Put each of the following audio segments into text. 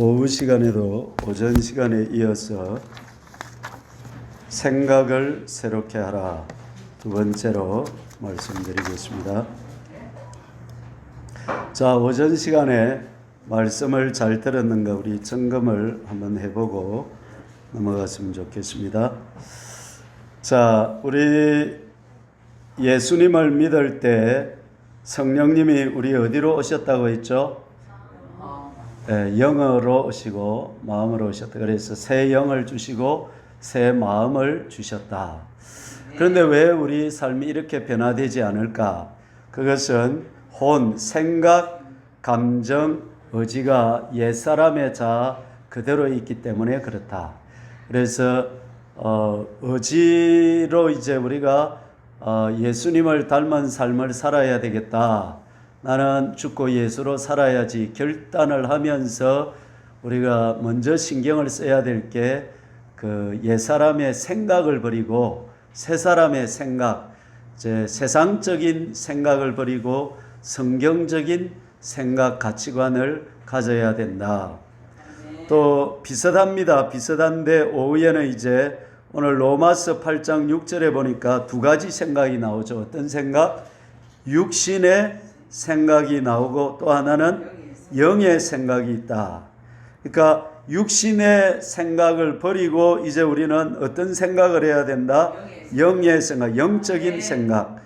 오후 시간에도 오전 시간에 이어서 생각을 새롭게 하라 두 번째로 말씀드리겠습니다. 자, 오전 시간에 말씀을 잘 들었는가 우리 점검을 한번 해보고 넘어갔으면 좋겠습니다. 자, 우리 예수님을 믿을 때 성령님이 우리 어디로 오셨다고 했죠? 영으로 오시고 마음으로 오셨다. 그래서 새 영을 주시고 새 마음을 주셨다. 그런데 왜 우리 삶이 이렇게 변화되지 않을까? 그것은 혼, 생각, 감정, 의지가 옛사람의 자 그대로 있기 때문에 그렇다. 그래서 의지로 이제 우리가 예수님을 닮은 삶을 살아야 되겠다. 나는 죽고 예수로 살아야지 결단을 하면서 우리가 먼저 신경을 써야 될 게 그 옛사람의 생각을 버리고 새 사람의 생각, 이제 세상적인 생각을 버리고 성경적인 생각 가치관을 가져야 된다. 또 비슷합니다. 비슷한데 오후에는 이제 오늘 로마서 8장 6절에 보니까 두 가지 생각이 나오죠. 어떤 생각? 육신의 생각이 나오고 또 하나는 영의 생각이 있다. 그러니까 육신의 생각을 버리고 이제 우리는 어떤 생각을 해야 된다? 영의 생각, 영적인 생각.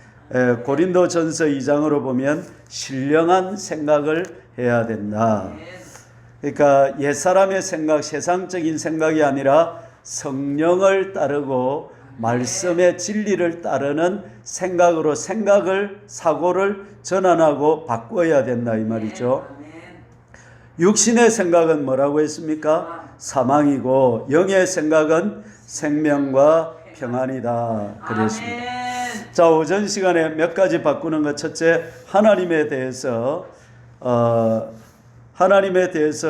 고린도전서 2장으로 보면 신령한 생각을 해야 된다. 그러니까 옛사람의 생각, 세상적인 생각이 아니라 성령을 따르고 말씀의 진리를 따르는 생각으로 생각을, 사고를 전환하고 바꿔야 된다 이 말이죠. 육신의 생각은 뭐라고 했습니까? 사망이고 영의 생각은 생명과 평안이다 그랬습니다. 자, 오전 시간에 몇 가지 바꾸는 것. 첫째, 하나님에 대해서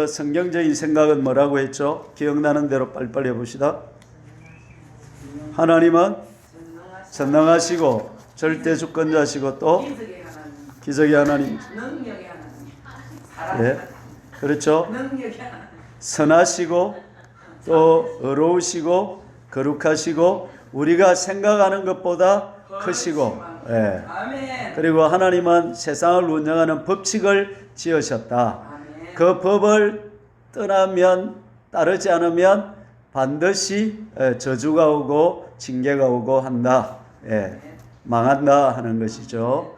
성경적인 생각은 뭐라고 했죠? 기억나는 대로 빨리빨리 해봅시다. 하나님은 전능하시고 절대 주권자시고 또 기적의 하나님, 예, 그렇죠. 선하시고 또 의로우시고 거룩하시고 우리가 생각하는 것보다 크시고, 예. 그리고 하나님은 세상을 운영하는 법칙을 지으셨다. 그 법을 떠나면 따르지 않으면 반드시 저주가 오고 징계가 오고 한다. 예, 망한다 하는 것이죠.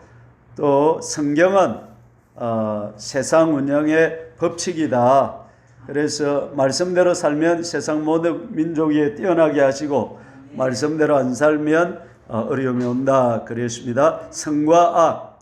또 성경은 세상 운영의 법칙이다. 그래서 말씀대로 살면 세상 모든 민족 위에 뛰어나게 하시고 말씀대로 안 살면 어려움이 온다 그랬습니다. 선과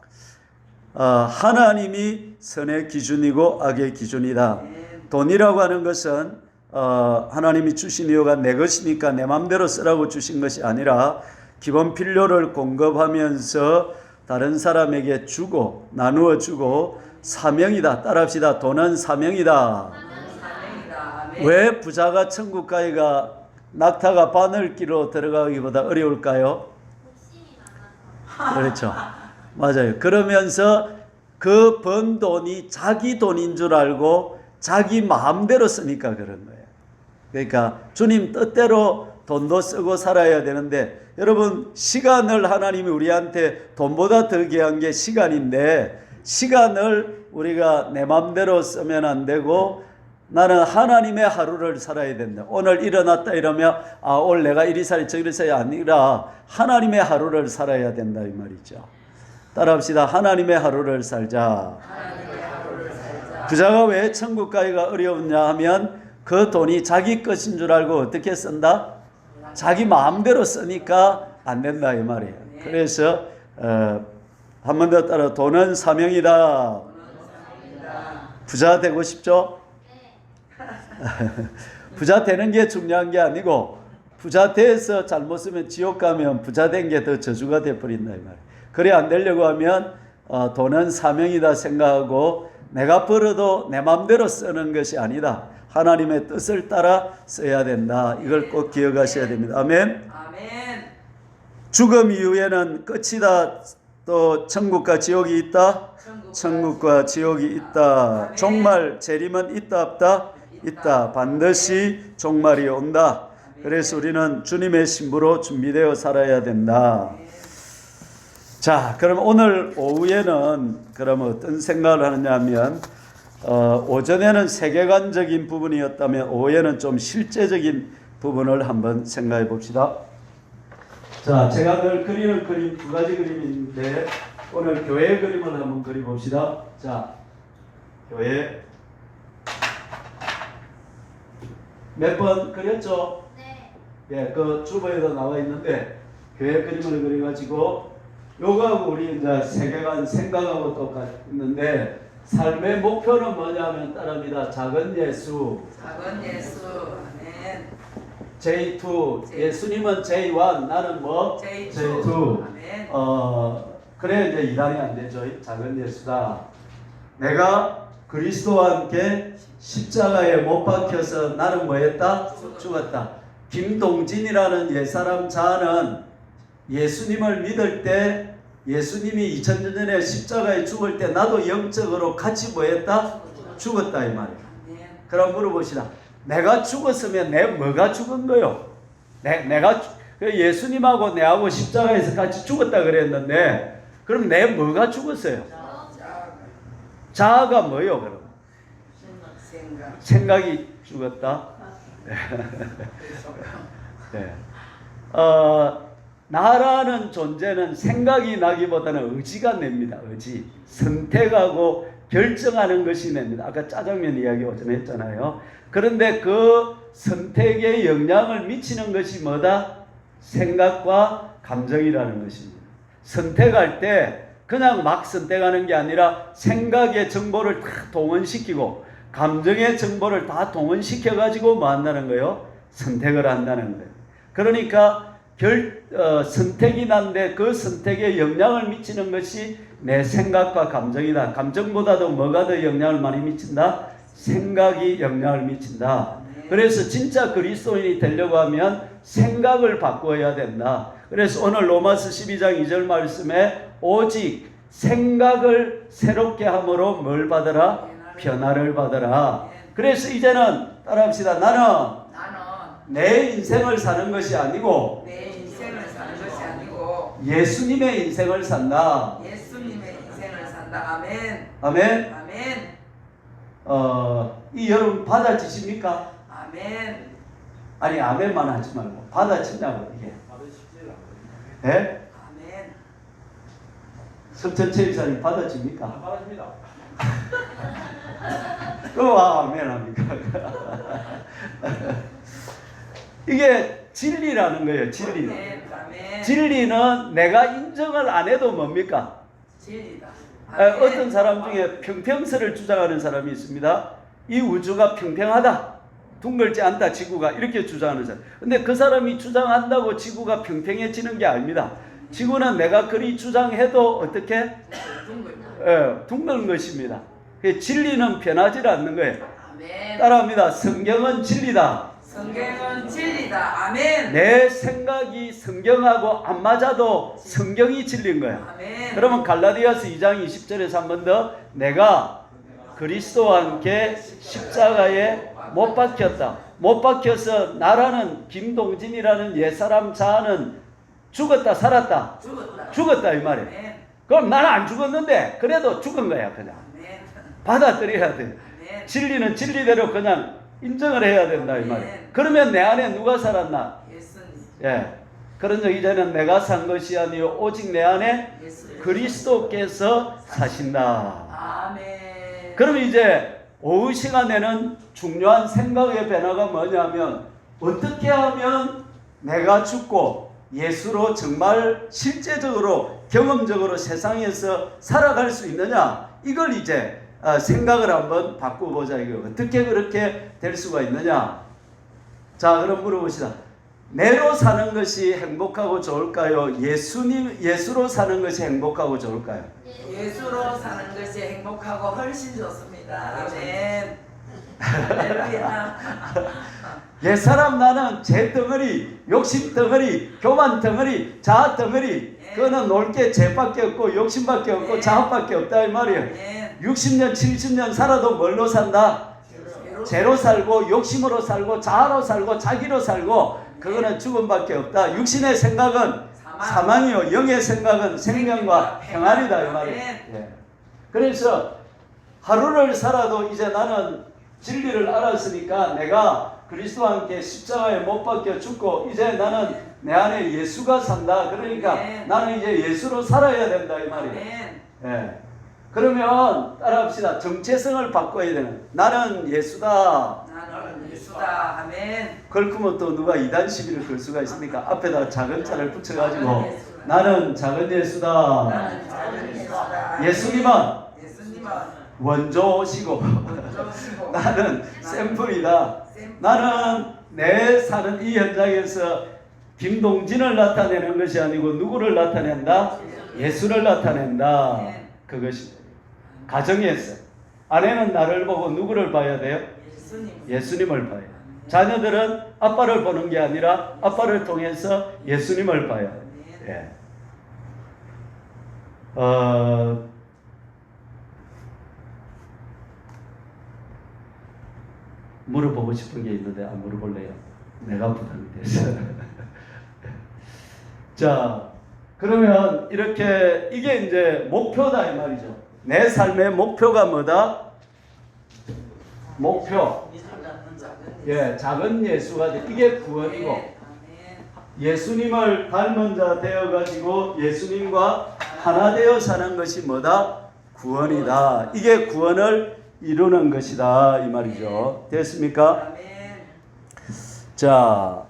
악, 하나님이 선의 기준이고 악의 기준이다. 돈이라고 하는 것은 하나님이 주신 이유가 내 것이니까 내 마음대로 쓰라고 주신 것이 아니라 기본 필요를 공급하면서 다른 사람에게 주고 나누어 주고 사명이다. 따라합시다. 돈은 사명이다. 왜 부자가 천국 가기가 낙타가 바늘기로 들어가기보다 어려울까요? 그렇죠. 맞아요. 그러면서 그 번 돈이 자기 돈인 줄 알고 자기 마음대로 쓰니까 그런 거예요. 그러니까 주님 뜻대로 돈도 쓰고 살아야 되는데 여러분 시간을 하나님이 우리한테 돈보다 더 귀한 게 시간인데 시간을 우리가 내 마음대로 쓰면 안 되고 나는 하나님의 하루를 살아야 된다. 오늘 일어났다 이러면 오늘 내가 이리 살이 저리 살이 아니라 하나님의 하루를 살아야 된다 이 말이죠. 따라합시다. 하나님의 하루를 살자. 부자가 왜 천국 가기가 어려웠냐 하면 그 돈이 자기 것인 줄 알고 어떻게 쓴다? 자기 마음대로 쓰니까 안 된다 이 말이에요. 그래서 한 번 더 따라 돈은 사명이다. 부자 되고 싶죠? 부자 되는 게 중요한 게 아니고 부자 돼서 잘못 쓰면 지옥 가면 부자 된 게 더 저주가 돼버린다 이 말이에요. 그래 안 되려고 하면 돈은 사명이다 생각하고 내가 벌어도 내 마음대로 쓰는 것이 아니다. 하나님의 뜻을 따라 써야 된다. 이걸 꼭 기억하셔야 됩니다. 아멘. 죽음 이후에는 끝이다. 또 천국과 지옥이 있다. 천국과 지옥이 있다. 종말 재림은 있다 없다? 있다. 반드시 종말이 온다. 그래서 우리는 주님의 신부로 준비되어 살아야 된다. 자, 그럼 오늘 오후에는 그럼 어떤 생각을 하느냐 하면 오전에는 세계관적인 부분이었다면 오후에는 좀 실제적인 부분을 한번 생각해 봅시다. 자, 제가 늘 그리는 그림 두 가지 그림인데 오늘 교회 그림을 한번 그려봅시다. 자, 교회 몇 번 그렸죠? 네. 예, 그 주보에도 나와 있는데 교회 그림을 그려가지고 요거하고 우리 이제 세계관 생각하고 똑같는데 삶의 목표는 뭐냐면 따라합니다. 작은 예수. 작은 예수. 아멘. J2. 예수님은 J1. 나는 뭐? J2. 아멘. 그래 이제 이단이 안 되죠. 작은 예수다. 내가 그리스도와 함께 십자가에 못 박혀서 나는 뭐 했다? 죽었다. 김동진이라는 옛사람 자는 예수님을 믿을 때 예수님이 2000년 전에 십자가에 죽을 때 나도 영적으로 같이 뭐 했다? 죽었다 이 말이에요. 그럼 물어봅시다. 내가 죽었으면 내 뭐가 죽은 거요? 내가 예수님하고 내하고 십자가에서 같이 죽었다 그랬는데 그럼 내 뭐가 죽었어요? 자아가 뭐요 그럼? 생각이 죽었다. 네. 나라는 존재는 생각이 나기보다는 의지가 냅니다. 의지. 선택하고 결정하는 것이 냅니다. 아까 짜장면 이야기 오전 했잖아요. 그런데 그 선택에 영향을 미치는 것이 뭐다? 생각과 감정이라는 것입니다. 선택할 때 그냥 막 선택하는 게 아니라 생각의 정보를 다 동원시키고 감정의 정보를 다 동원시켜가지고 뭐 한다는 거예요? 선택을 한다는 거예요. 그러니까 선택이 난데 그 선택에 영향을 미치는 것이 내 생각과 감정이다. 감정보다도 뭐가 더 영향을 많이 미친다? 생각이 영향을 미친다. 그래서 진짜 그리스도인이 되려고 하면 생각을 바꿔야 된다. 그래서 오늘 로마서 12장 2절 말씀에 오직 생각을 새롭게 함으로 뭘 받으라? 변화를 받으라. 그래서 이제는 따라합시다. 나는 내 인생을 사는 것이 아니고 예수님의 인생을 산다. 예수님의 인생을 산다. 아멘. 아멘. 아멘. 이 여러분 받아지십니까? 아멘. 아니 아멘만 하지 말고 받아지냐고 이게. 예? 아멘. 석천채 이사님 받아집니까? 받아집니다. 그럼 아멘 합니까? 이게 진리라는 거예요. 진리. 아멘. 아멘. 진리는 내가 인정을 안 해도 뭡니까? 진리다. 어떤 사람 중에 평평설을 주장하는 사람이 있습니다. 이 우주가 평평하다. 둥글지 않다. 지구가 이렇게 주장하는 사람. 근데 그 사람이 주장한다고 지구가 평평해지는 게 아닙니다. 지구는 내가 그리 주장해도 어떻게? 둥근 것입니다. 진리는 변하지 않는 거예요. 아멘. 따라합니다. 성경은 진리다. 성경은 진리다. 아멘. 내 생각이 성경하고 안 맞아도 성경이 진리인 거야. 아멘. 그러면 갈라디아서 2장 20절에서 한 번 더 내가 그리스도와 함께 십자가에 못 박혔다. 못 박혀서 나라는 김동진이라는 옛사람 자아는 죽었다 살았다. 죽었다 이 말이에요. 아멘. 그럼 나는 안 죽었는데 그래도 죽은 거야 그냥. 아멘. 받아들여야 돼. 아멘. 진리는 진리대로 그냥 인정을 해야 된다 이 말이에요. 아멘. 그러면 내 안에 누가 살았나? 예수님. 예. 그런데 이제는 내가 산 것이 아니요 오직 내 안에 예수. 그리스도께서 사신다. 아멘. 그럼 이제 오후 시간에는 중요한 생각의 변화가 뭐냐면 어떻게 하면 내가 죽고 예수로 정말 실제적으로 경험적으로 세상에서 살아갈 수 있느냐 이걸 이제 생각을 한번 바꿔보자 이거 어떻게 그렇게 될 수가 있느냐. 자 그럼 물어봅시다. 내로 사는 것이 행복하고 좋을까요? 예수로 사는 것이 행복하고 좋을까요? 예수로 사는 것이 행복하고 훨씬 좋습니다. 아멘. 할렐루야. 옛사람 나는 제 덩어리, 욕심 덩어리, 교만 덩어리, 자아 덩어리 그거는 놀 게 죄밖에 없고 욕심밖에 없고 자아밖에 없다 이 말이에요. 60년 70년 살아도 뭘로 산다? 죄로 살고 욕심으로 살고 자아로 살고 자기로 살고 그거는 죽음밖에 없다. 육신의 생각은 사망이요 영의 생각은 생명과 평안이다 이 말이에요. 예. 그래서 하루를 살아도 이제 나는 진리를 알았으니까 내가 그리스도와 함께 십자가에 못 박혀 죽고 이제 나는 내 안에 예수가 산다. 그러니까 나는 이제 예수로 살아야 된다 이 말이에요. 예. 그러면 따라합시다. 정체성을 바꿔야 되는. 나는 예수다. 나는 예수다. 아멘. 그렇면 또 누가 이단 시비를 걸 수가 있습니까? 앞에다 작은 자를 붙여가지고 나는 작은 예수다. 나는 작은 예수다. 예수님은 예수님은 원조시고 원조시고 나는 샘플이다. 나는 내 사는 이 현장에서 김동진을 나타내는 것이 아니고 누구를 나타낸다? 예수를 나타낸다. 그것입니다. 가정에서 아내는 나를 보고 누구를 봐야 돼요? 예수님을 봐야 돼요. 자녀들은 아빠를 보는 게 아니라 아빠를 통해서 예수님을 봐야 돼요. 예. 물어보고 싶은 게 있는데 안 물어볼래요? 내가 부담이 돼서. 자, 그러면 이렇게 이게 이제 목표다 이 말이죠. 내 삶의 목표가 뭐다? 목표. 예, 작은 예수가 돼. 이게 구원이고 예수님을 닮은 자 되어 가지고 예수님과 하나 되어 사는 것이 뭐다? 구원이다. 이게 구원을 이루는 것이다 이 말이죠. 됐습니까? 자,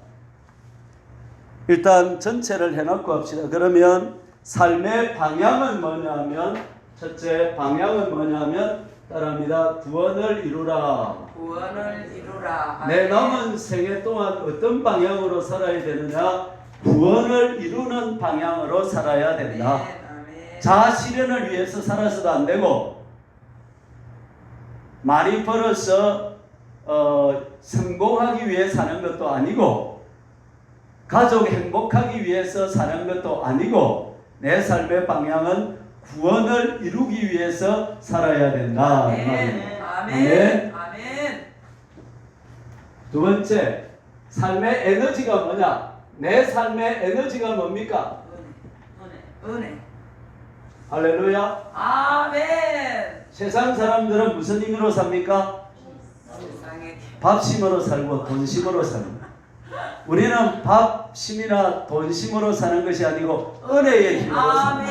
일단 전체를 해놓고 합시다. 그러면 삶의 방향은 뭐냐면 첫째 방향은 뭐냐면 따라합니다. 구원을 이루라. 구원을 이루라. 내 남은 생애 동안 어떤 방향으로 살아야 되느냐? 구원을 이루는 방향으로 살아야 된다. 자아 실현을 위해서 살아서도 안 되고 많이 벌어서 성공하기 위해 사는 것도 아니고 가족 행복하기 위해서 사는 것도 아니고 내 삶의 방향은 구원을 이루기 위해서 살아야 된다. 아멘. 아멘. 아멘. 두 번째, 삶의 에너지가 뭐냐? 내 삶의 에너지가 뭡니까? 은혜. 할렐루야. 아멘. 세상 사람들은 무슨 힘으로 삽니까? 세상에 밥심으로 살고 돈심으로 살고. 우리는 밥심이나 돈심으로 사는 것이 아니고 은혜의 힘으로 산다.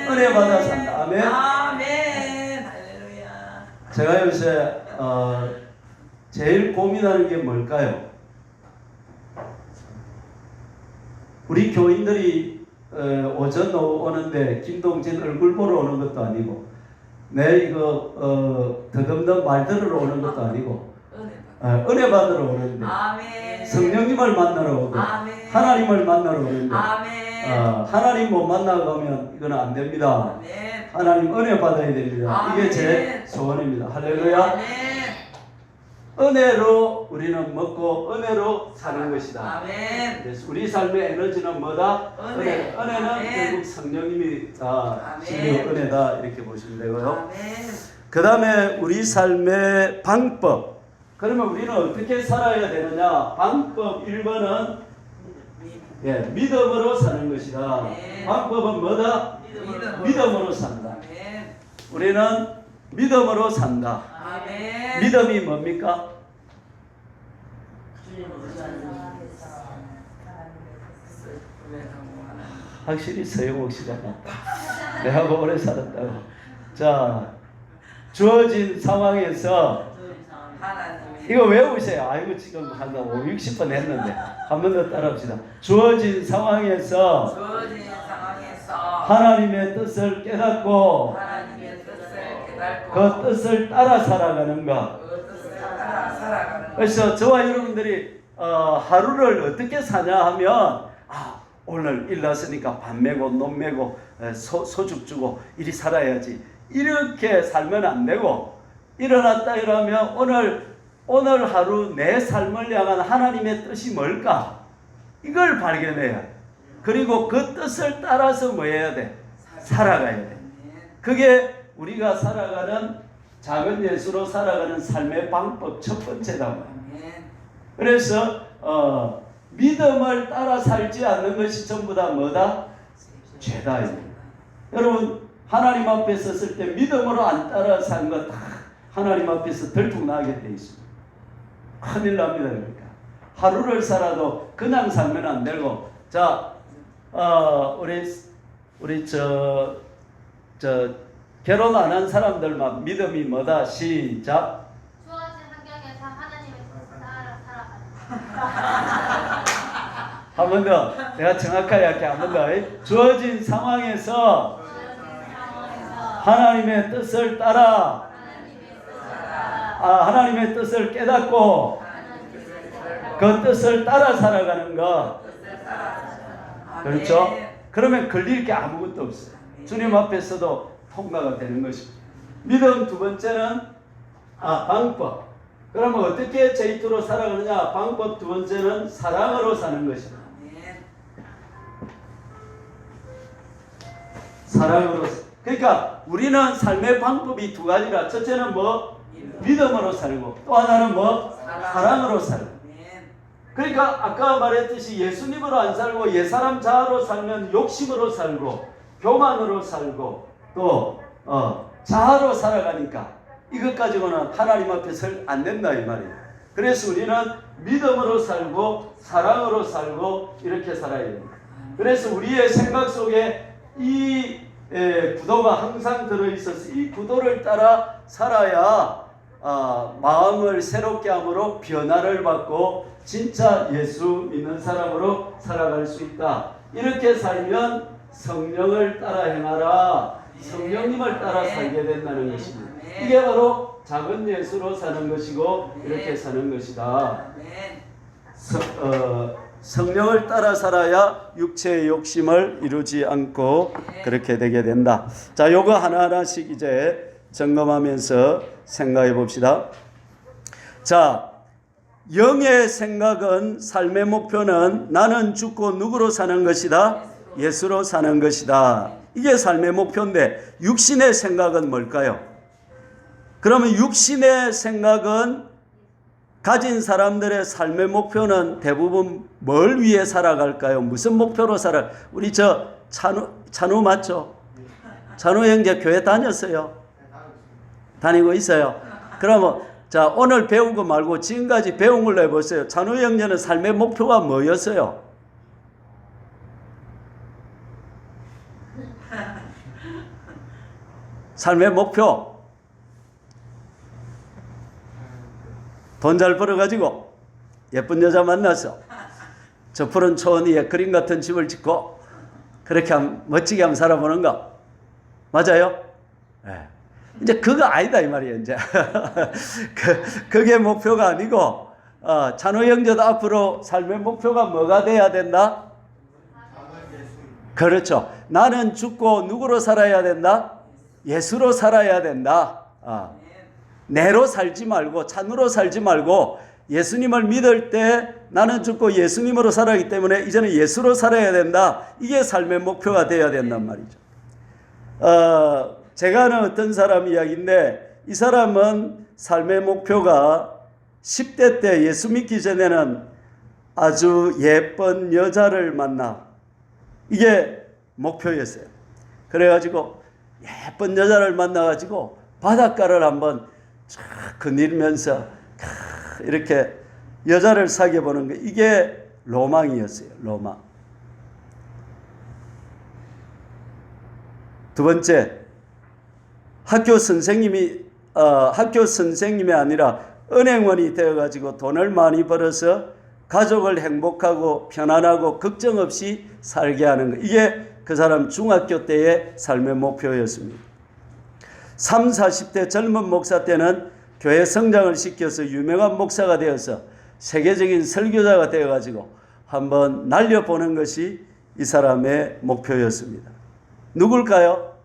은혜 받아 산다. 아멘. 아멘. 할렐루야. 제가 요새 제일 고민하는 게 뭘까요? 우리 교인들이 오전 오후 오는데 김동진 얼굴 보러 오는 것도 아니고 내 이거 더듬더 말 들으러 오는 것도 아니고 은혜 받으러 오는데 아멘. 성령님을 만나러 오고 아멘. 하나님을 만나러 오는데 아멘. 하나님 못 만나가면 이건 안 됩니다. 아멘. 하나님 은혜 받아야 됩니다. 아멘. 이게 제 소원입니다. 할렐루야. 아멘. 은혜로 우리는 먹고 은혜로 사는 것이다. 아멘. 그래서 우리 삶의 에너지는 뭐다? 은혜. 은혜는 아멘. 결국 성령님이 아멘. 진리의 은혜다 이렇게 보시면 되고요. 아멘. 그 다음에 우리 삶의 방법. 그러면 우리는 어떻게 살아야 되느냐? 방법 1번은 믿음으로 사는 것이다. 네. 방법은 뭐다? 믿음으로 산다. 아멘. 우리는 믿음으로 산다. 아멘. 믿음이 뭡니까? 확실히 서영옥 씨가 맞다. 내가 오래 살았다고. 자, 주어진 상황에서 하나님이 이거 외우세요. 아이고 지금 한 50번 했는데 한 번 더 따라합시다. 주어진 상황에서 주어진 상황에서 하나님의 뜻을 깨닫고 하나님의 뜻을 깨닫고 그 뜻을 따라 살아가는 것. 그 뜻을 따라 살아가는 것. 그래서 저와 여러분들이 하루를 어떻게 사냐 하면 오늘 일났으니까 밥 메고 논 메고 소죽 주고 이리 살아야지 이렇게 살면 안 되고 일어났다 이러면 오늘 하루 내 삶을 향한 하나님의 뜻이 뭘까? 이걸 발견해야 돼. 그리고 그 뜻을 따라서 뭐 해야 돼? 살아가야 돼. 그게 우리가 살아가는 작은 예수로 살아가는 삶의 방법 첫 번째다. 아멘. 그래서 믿음을 따라 살지 않는 것이 전부 다 뭐다? 죄다. 여러분 하나님 앞에 섰을 때 믿음으로 안 따라 산 것 하나님 앞에서 들통나게 돼 있습니다. 큰일 납니다. 그러니까 하루를 살아도 그냥 살면 안 되고, 자 우리 저 결혼 안 한 사람들만 믿음이 뭐다? 시작. 주어진 환경에서 하나님의 뜻을 따라 살아가는. 한 번 더. 내가 정확하게 할게. 한 번 더. 주어진 상황에서 하나님의 뜻을 따라, 하나님의 뜻을 깨닫고 그 뜻을 따라 살아가는 것. 그렇죠? 그러면 걸릴 게 아무것도 없어요. 주님 앞에서도 통과가 되는 것입니다. 믿음 두 번째는 방법. 그러면 어떻게 제2투로 살아가느냐? 방법 두 번째는 사랑으로 사는 것입니다. 사랑으로. 그러니까 우리는 삶의 방법이 두 가지라. 첫째는 뭐? 믿음으로 살고, 또 하나는 뭐? 사랑으로 살고. 그러니까 아까 말했듯이 예수님으로 안 살고 옛사람 자아로 살면 욕심으로 살고 교만으로 살고 또 자아로 살아가니까 이것 가지고는 하나님 앞에 설 안 된다 이 말이에요. 그래서 우리는 믿음으로 살고 사랑으로 살고 이렇게 살아야 됩니다. 그래서 우리의 생각 속에 이 구도가 항상 들어있어서 이 구도를 따라 살아야 마음을 새롭게 함으로 변화를 받고 진짜 예수 믿는 사람으로 살아갈 수 있다. 이렇게 살면 성령을 따라 행하라. 성령님을 따라 살게 된다는 것입니다. 이게 바로 작은 예수로 사는 것이고 이렇게 사는 것이다. 성령을 따라 살아야 육체의 욕심을 이루지 않고 그렇게 되게 된다. 자, 요거 하나하나씩 이제 점검하면서 생각해 봅시다. 자, 영의 생각은, 삶의 목표는 나는 죽고 누구로 사는 것이다? 예수로 사는 것이다. 이게 삶의 목표인데 육신의 생각은 뭘까요? 그러면 육신의 생각은 가진 사람들의 삶의 목표는 대부분 뭘 위해 살아갈까요? 무슨 목표로 살아? 우리 찬우 맞죠? 찬우 형제 교회 다녔어요? 다니고 있어요. 그러면 자, 오늘 배운 거 말고 지금까지 배운 걸로 해보세요. 찬우 형제는 삶의 목표가 뭐였어요? 삶의 목표. 돈 잘 벌어가지고 예쁜 여자 만나서 저 푸른 초원 위에 그림 같은 집을 짓고 그렇게 멋지게 한번 살아보는 거. 맞아요? 네. 이제 그거 아니다 이 말이에요. 이제 그게 목표가 아니고 찬호 형제도 앞으로 삶의 목표가 뭐가 돼야 된다? 그렇죠. 나는 죽고 누구로 살아야 된다? 예수로 살아야 된다. 내로 살지 말고 찬우로 살지 말고 예수님을 믿을 때 나는 죽고 예수님으로 살아가기 때문에 이제는 예수로 살아야 된다. 이게 삶의 목표가 돼야 된단 말이죠. 제가 아는 어떤 사람 이야기인데 이 사람은 삶의 목표가 10대 때 예수 믿기 전에는 아주 예쁜 여자를 만나. 이게 목표였어요. 그래가지고 예쁜 여자를 만나가지고 바닷가를 한번 쫙 거닐면서 이렇게 여자를 사귀어 보는 거. 이게 로망이었어요. 로망. 두 번째, 학교 선생님이 아니라 은행원이 되어가지고 돈을 많이 벌어서 가족을 행복하고 편안하고 걱정 없이 살게 하는 것. 이게 그 사람 중학교 때의 삶의 목표였습니다. 3, 40대 젊은 목사 때는 교회 성장을 시켜서 유명한 목사가 되어서 세계적인 설교자가 되어가지고 한번 날려보는 것이 이 사람의 목표였습니다. 누굴까요?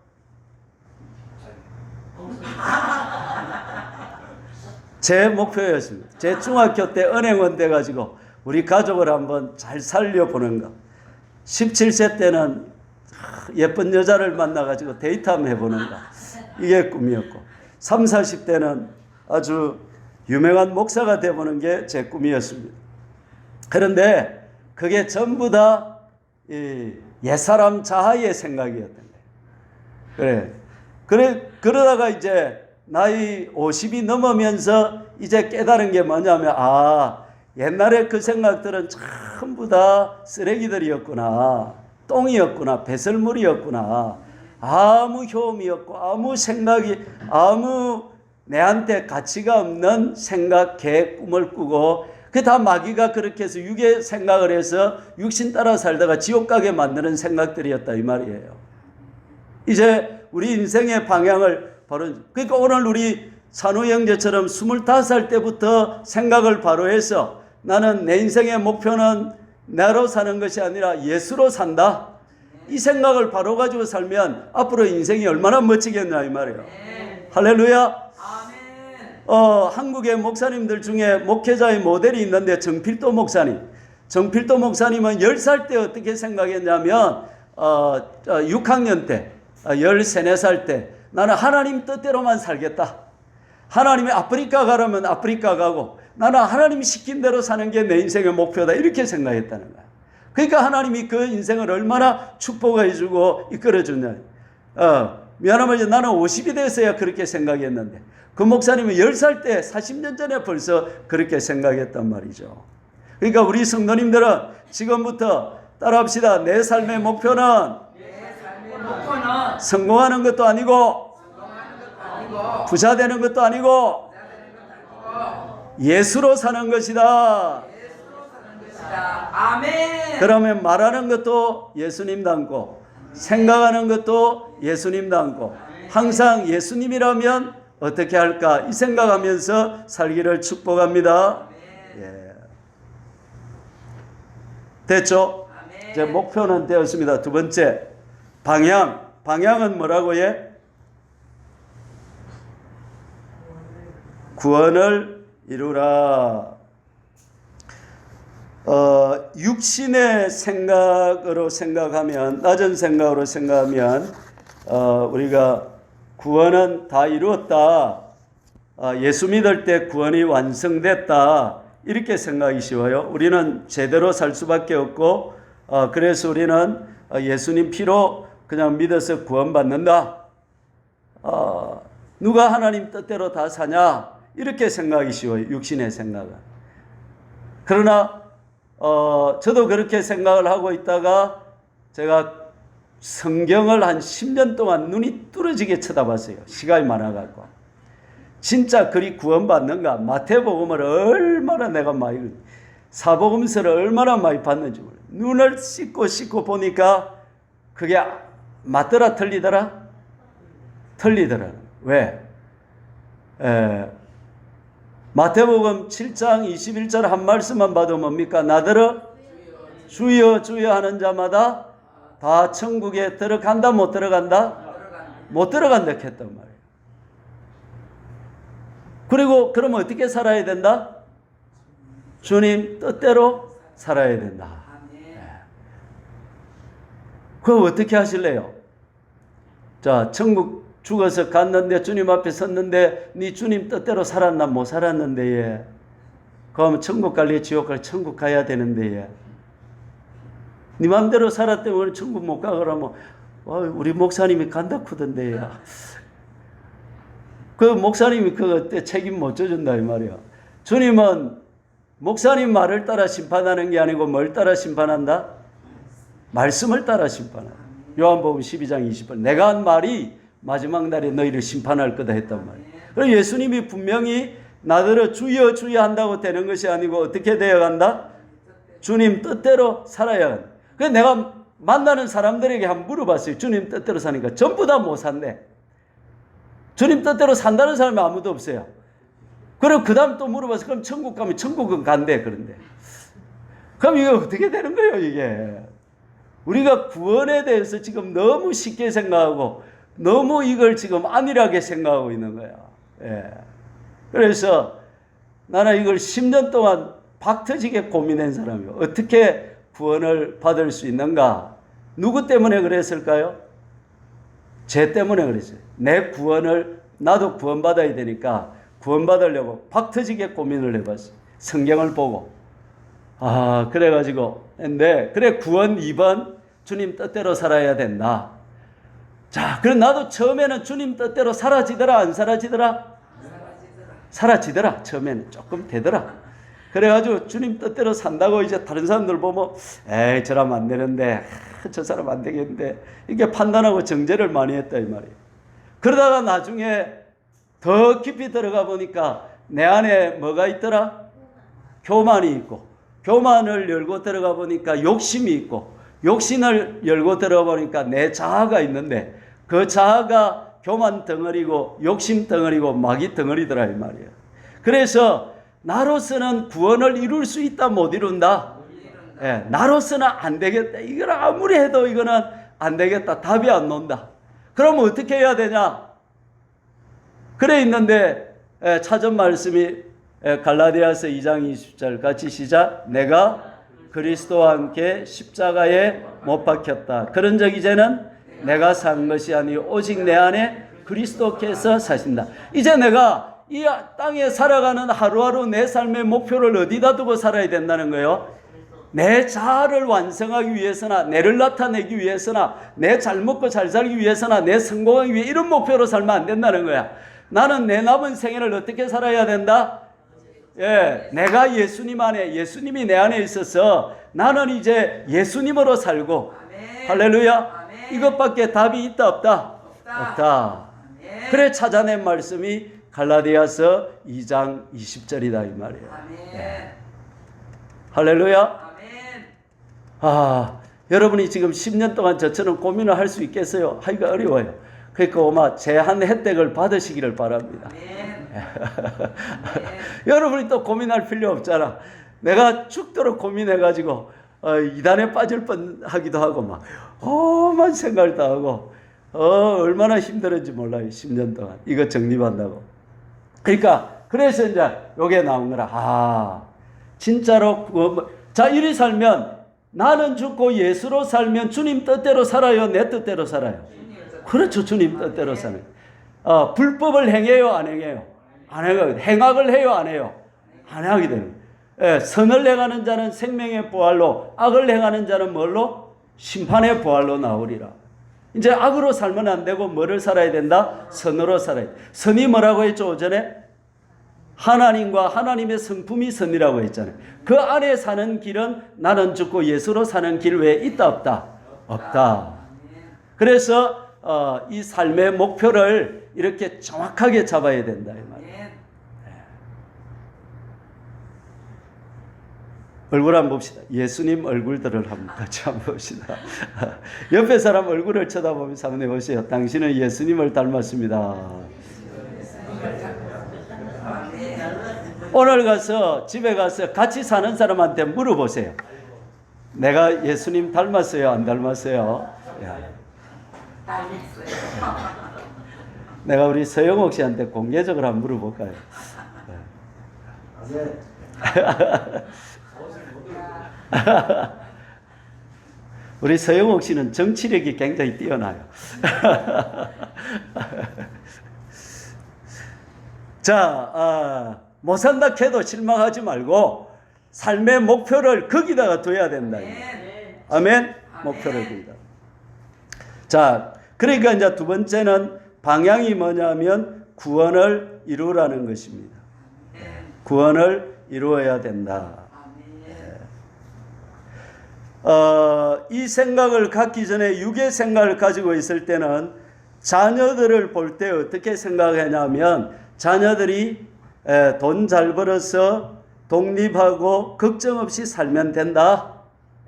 제 목표였습니다. 제 중학교 때 은행원 돼가지고 우리 가족을 한번 잘 살려보는 것. 17세 때는 예쁜 여자를 만나가지고 데이트 한번 해보는 것. 이게 꿈이었고 30, 40대는 아주 유명한 목사가 되보는 게 제 꿈이었습니다. 그런데 그게 전부 다 옛사람 자아의 생각이었던 거예요. 그러다가 이제 나이 50이 넘으면서 이제 깨달은 게 뭐냐면, 옛날에 그 생각들은 전부 다 쓰레기들이었구나, 똥이었구나, 배설물이었구나, 아무 효험이 없고 아무 생각이, 아무 내한테 가치가 없는 생각, 계획, 꿈을 꾸고 그 다 마귀가 그렇게 해서 육의 생각을 해서 육신 따라 살다가 지옥 가게 만드는 생각들이었다 이 말이에요. 이제 우리 인생의 방향을 바로, 그러니까 오늘 우리 산후 형제처럼 25살 때부터 생각을 바로 해서 나는 내 인생의 목표는 나로 사는 것이 아니라 예수로 산다, 이 생각을 바로 가지고 살면 앞으로 인생이 얼마나 멋지겠냐 이 말이에요. 할렐루야. 한국의 목사님들 중에 목회자의 모델이 있는데 정필도 목사님. 정필도 목사님은 10살 때 어떻게 생각했냐면 6학년 때 13, 14살 때 나는 하나님 뜻대로만 살겠다. 하나님이 아프리카 가라면 아프리카 가고 나는 하나님이 시킨 대로 사는 게 내 인생의 목표다, 이렇게 생각했다는 거야. 그러니까 하나님이 그 인생을 얼마나 축복해 주고 이끌어 주냐. 미안하면 나는 50이 돼서야 그렇게 생각했는데 그 목사님은 10살 때 40년 전에 벌써 그렇게 생각했단 말이죠. 그러니까 우리 성도님들은 지금부터 따라합시다. 내 삶의 목표는 성공하는 것도 아니고 부자 되는 것도 아니고 예수로 사는 것이다. 아멘. 그러면 말하는 것도 예수님 닮고 생각하는 것도 예수님 닮고 항상 예수님이라면 어떻게 할까, 이 생각하면서 살기를 축복합니다. 예. 됐죠? 이제 목표는 되었습니다. 두 번째, 방향은 뭐라고 해? 구원을 이루라. 육신의 생각으로 생각하면, 낮은 생각으로 생각하면 우리가 구원은 다 이루었다, 예수 믿을 때 구원이 완성됐다, 이렇게 생각이 쉬워요. 우리는 제대로 살 수밖에 없고 그래서 우리는 예수님 피로 그냥 믿어서 구원받는다. 누가 하나님 뜻대로 다 사냐, 이렇게 생각이 쉬워요, 육신의 생각은. 그러나 저도 그렇게 생각을 하고 있다가 제가 성경을 한 10년 동안 눈이 뚫어지게 쳐다봤어요. 시간이 많아가지고. 진짜 그리 구원받는가? 마태복음을 얼마나 내가 많이, 사복음서를 얼마나 많이 봤는지 몰라요. 눈을 씻고 보니까 그게 맞더라 틀리더라? 틀리더라. 왜? 마태복음 7장 21절 한 말씀만 봐도 뭡니까? 나더러 주여 주여 하는 자마다 다 천국에 들어간다, 못 들어간다? 못 들어간다 했단 말이에요. 그리고 그러면 어떻게 살아야 된다? 주님 뜻대로 살아야 된다. 그럼 어떻게 하실래요? 자, 천국 죽어서 갔는데 주님 앞에 섰는데 네 주님 뜻대로 살았나 못 살았는데 예. 그럼 천국 갈래 지옥 갈래? 천국 가야 되는데 예. 네 맘대로 살았더니 오늘 천국 못 가 그러면 우리 목사님이 간다 크던데 야. 그 목사님이 그때 책임 못 져준다 이 말이야. 주님은 목사님 말을 따라 심판하는 게 아니고 뭘 따라 심판한다? 말씀을 따라 심판한다. 요한복음 12장 20절 내가 한 말이 마지막 날에 너희를 심판할 거다 했단 말이에요. 그럼 예수님이 분명히 나더러 주여 주여 한다고 되는 것이 아니고 어떻게 되어간다? 주님 뜻대로 살아야 한다. 그래서 내가 만나는 사람들에게 한번 물어봤어요. 주님 뜻대로 사니까 전부 다 못 산대. 주님 뜻대로 산다는 사람이 아무도 없어요. 그리고 그 다음 또 물어봐서 그럼 천국 가면 천국은 간대. 그런데 그럼 이거 어떻게 되는 거예요 이게? 우리가 구원에 대해서 지금 너무 쉽게 생각하고 너무 이걸 지금 안일하게 생각하고 있는 거야. 예. 그래서 나는 이걸 10년 동안 박터지게 고민한 사람이에요. 어떻게 구원을 받을 수 있는가? 누구 때문에 그랬을까요? 죄 때문에 그랬어요. 내 구원을 나도 구원받아야 되니까 구원받으려고 박 터지게 고민을 해봤어요. 성경을 보고. 그래가지고 근데 그래 구원 2번 주님 뜻대로 살아야 된다. 자, 그럼 나도 처음에는 주님 뜻대로 사라지더라 안 사라지더라? 사라지더라. 처음에는 조금 되더라. 그래가지고 주님 뜻대로 산다고 이제 다른 사람들 보면 에이 저러면 안 되는데 저 사람 안 되겠는데 이게 판단하고 정죄를 많이 했다 이 말이에요. 그러다가 나중에 더 깊이 들어가 보니까 내 안에 뭐가 있더라? 교만이 있고, 교만을 열고 들어가 보니까 욕심이 있고, 욕심을 열고 들어가 보니까 내 자아가 있는데 그 자아가 교만 덩어리고 욕심 덩어리고 마귀 덩어리더라 이 말이에요. 그래서 나로서는 구원을 이룰 수 있다 못 이룬다? 예, 나로서는 안 되겠다. 이걸 아무리 해도 이거는 안 되겠다. 답이 안 나온다. 그러면 어떻게 해야 되냐? 그래 있는데 찾은 말씀이 갈라디아서 2장 20절 같이 시작. 내가 그리스도와 함께 십자가에 못 박혔다. 그런즉 이제는 내가 산 것이 아니 오직 내 안에 그리스도께서 사신다. 이제 내가 이 땅에 살아가는 하루하루 내 삶의 목표를 어디다 두고 살아야 된다는 거예요. 내 자아를 완성하기 위해서나 내를 나타내기 위해서나 내 잘 먹고 잘 살기 위해서나 내 성공하기 위해 이런 목표로 살면 안 된다는 거야. 나는 내 남은 생애를 어떻게 살아야 된다? 예, 내가 예수님 안에, 예수님이 내 안에 있어서 나는 이제 예수님으로 살고 할렐루야. 이것밖에 답이 있다 없다? 없다. 그래 찾아낸 말씀이 갈라디아서 2장 20절이다 이 말이에요. 예. 할렐루야. 여러분이 지금 10년 동안 저처럼 고민을 할 수 있겠어요? 하기가 어려워요. 그러니까 아마 제한 혜택을 받으시기를 바랍니다. 여러분이 또 고민할 필요 없잖아. 내가 죽도록 고민해가지고 이단에 빠질 뻔하기도 하고 막 험한 생각을 다 하고 얼마나 힘들었는지 몰라요. 10년 동안 이거 정립한다고. 그러니까 그래서 이제 요게 나온 거라. 진짜로 자 이리 살면 나는 죽고 예수로 살면 주님 뜻대로 살아요? 내 뜻대로 살아요? 그렇죠. 주님 뜻대로 사는. 불법을 행해요? 안 행해요? 안 해요. 행악을 해요? 안 해요? 안 하게 되는. 예, 선을 행하는 자는 생명의 부활로, 악을 행하는 자는 뭘로? 심판의 부활로 나오리라. 이제 악으로 살면 안 되고 뭐를 살아야 된다? 선으로 살아야 돼. 선이 뭐라고 했죠? 오전에? 하나님과 하나님의 성품이 선이라고 했잖아요. 그 안에 사는 길은 나는 죽고 예수로 사는 길 외에 있다 없다? 없다. 그래서 이 삶의 목표를 이렇게 정확하게 잡아야 된다 이 말이에요. 얼굴 한번 봅시다. 예수님 얼굴들을 같이 한번 봅시다. 옆에 사람 얼굴을 쳐다보면서 한번 해보세요. 당신은 예수님을 닮았습니다. 오늘 가서 집에 가서 같이 사는 사람한테 물어보세요. 내가 예수님 닮았어요? 안 닮았어요? 내가 우리 서영옥 씨한테 공개적으로 한번 물어볼까요? 우리 서영옥 씨는 정치력이 굉장히 뛰어나요. 자, 못 산다 해도 실망하지 말고 삶의 목표를 거기다가 둬야 된다. 아멘. 목표를 거기다. 자, 그러니까 이제 두 번째는 방향이 뭐냐면 구원을 이루라는 것입니다. 구원을 이루어야 된다. 이 생각을 갖기 전에 육의 생각을 가지고 있을 때는 자녀들을 볼 때 어떻게 생각하냐면 자녀들이 돈 잘 벌어서 독립하고 걱정 없이 살면 된다.